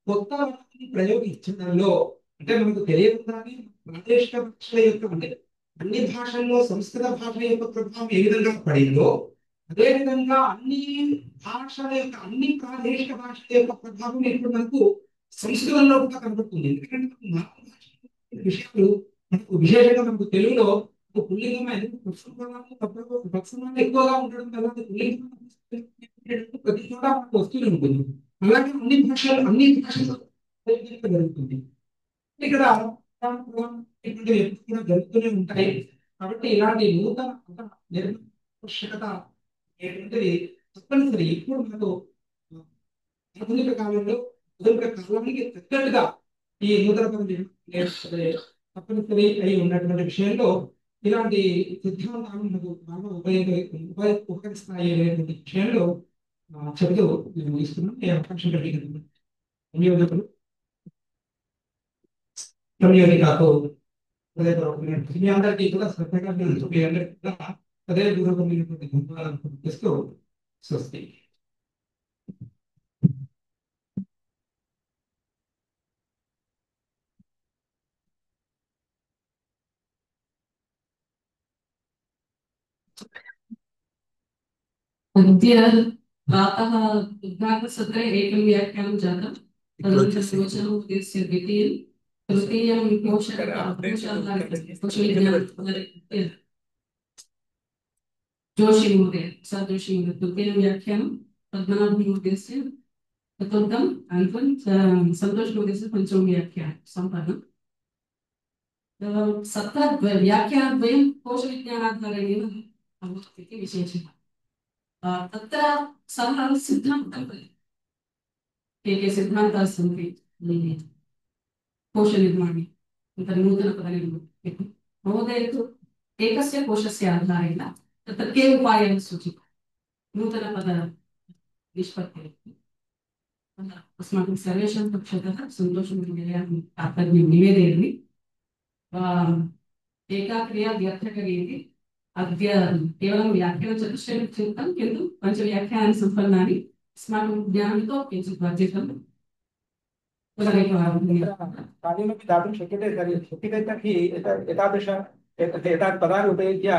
కొత్త వాటిని ప్రయోగించడంలో అంటే మనకు తెలియకుండానే ప్రాదేశిక భాషల యొక్క అంటే అన్ని భాషల్లో సంస్కృత భాష యొక్క ప్రభావం ఏ విధంగా పడిందో అదేవిధంగా అన్ని భాషల యొక్క అన్ని ప్రాదేశిక భాషల యొక్క ప్రభావం ఇప్పుడు మనకు సంస్కృతంలో కూడా కనబడుతుంది. ఎందుకంటే విషయాలు మనకు విశేషంగా మనకు తెలుగులో పుల్లింగం ఎక్కువగా ఉండడం వల్ల పుల్లింగం ప్రతి చోట మనకు వస్తూనే ఉంటుంది. అలాగే అన్ని భాషలు జరుగుతుంది. ఇక్కడ ఇటువంటివి ఎప్పుడు కూడా జరుగుతూనే ఉంటాయి. కాబట్టి ఇలాంటి నూతన నిర్మాణ ఆవశ్యకత అనేటువంటిది తప్పనిసరి. ఇప్పుడు మనకు ఆధునిక కాలంలో ఆధునిక కాలానికి తగ్గట్టుగా ఈ నూతన తప్పనిసరి అయి ఉన్నటువంటి విషయంలో ఇలాంటి సిద్ధాంతాలు మనకు బాగా ఉపకరిస్తాయి అనేటువంటి విషయంలో చెబుతూ నేను ముగిస్తున్నాను. ఈ అవకాశం కలిగిన వినియోగకులు సంయోగికాకు హృదయపూర్వకమైనటువంటి మీ అందరికీ కూడా శ్రద్ధగా మీ అందరికీ కూడా హృదయపూర్వకమైనటువంటి ధన్యవాదాలు తెలియజేస్తూ స్వస్తి. अद्य प्रातः उद्घाटनसत्रे एकं व्याख्यानं जातं। तदनन्तरं प्रवचनोपदेशस्य द्वितीयं तृतीयं जोशी महोदय जोशी महोदय तृतीयं व्याख्यानं पद्मनाभमहोदयस्य चतुर्थम् अनन्तरं सन्तोष महोदयस्य पञ्चमं व्याख्यानं सम्पन्नं। सप्तः व्याख्यानद्वयं कोशविज्ञानाधारेण अभवत् इति विशेषः। तत्र सः सिद्धान्तं के सिद्धान्ताः सन्ति कोशनिर्माणे नूतनपदनिर्माणे। महोदय तु एकस्य कोशस्य आधारेण तत्र के उपायाः सूचिताः नूतनपद निष्पत्तिः। अस्माकं सर्वेषां पक्षतः सन्तोषमहोदयः तात्पर्यं निवेदयामि। एका क्रिया व्यर्थकरी इति अद्य केवलं व्याख्यानचतुष्टयं चिन्तितं किन्तु पञ्चव्याख्यानानि सम्पन्नानि अस्माकं ज्ञानमितो किञ्चित् वर्धितं। कार्यमपि दातुं शक्यते तर्हि एतादृश एतान् पदान् उपयुज्य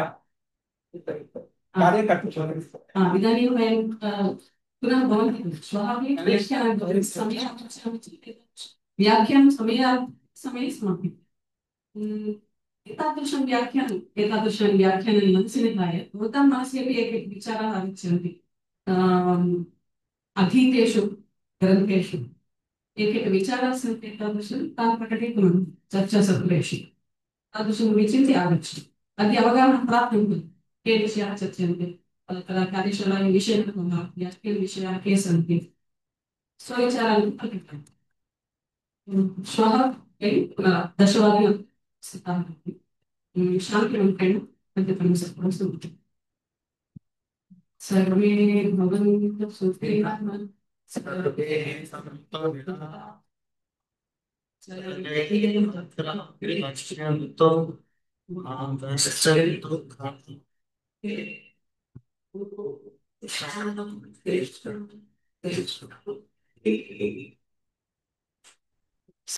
कार्यं कर्तुं शक्यते। इदानीं वयं पुनः भवन्ति श्वः व्याख्यानं समये समाप्यते। एतादृशानि व्याख्यानानि मनसि निधाय भवतां मनसि अपि एके विचाराः आगच्छन्ति। अधीतेषु ग्रन्थेषु एके विचाराः सन्ति तादृशं तान् प्रकटीकुर्वन्ति चर्चासत्रेषु। तादृशं विचिन्त्य आगच्छति। अद्य अवगाहनं प्राप्तं खलु के विषयाः चर्च्यन्ते तत्र कार्यशालायां विषयाः के सन्ति स्वविचारान् प्रकटयन्ति। श्वः पुनः 10:00 शान्तिमन्त्रेण अद्यतनं सत्रमस्तु। सर्वे भवन्तु सुखिनः सर्वे सन्तु सर्वे भद्राणि पश्यन्तु मा कश्चित् दुःखं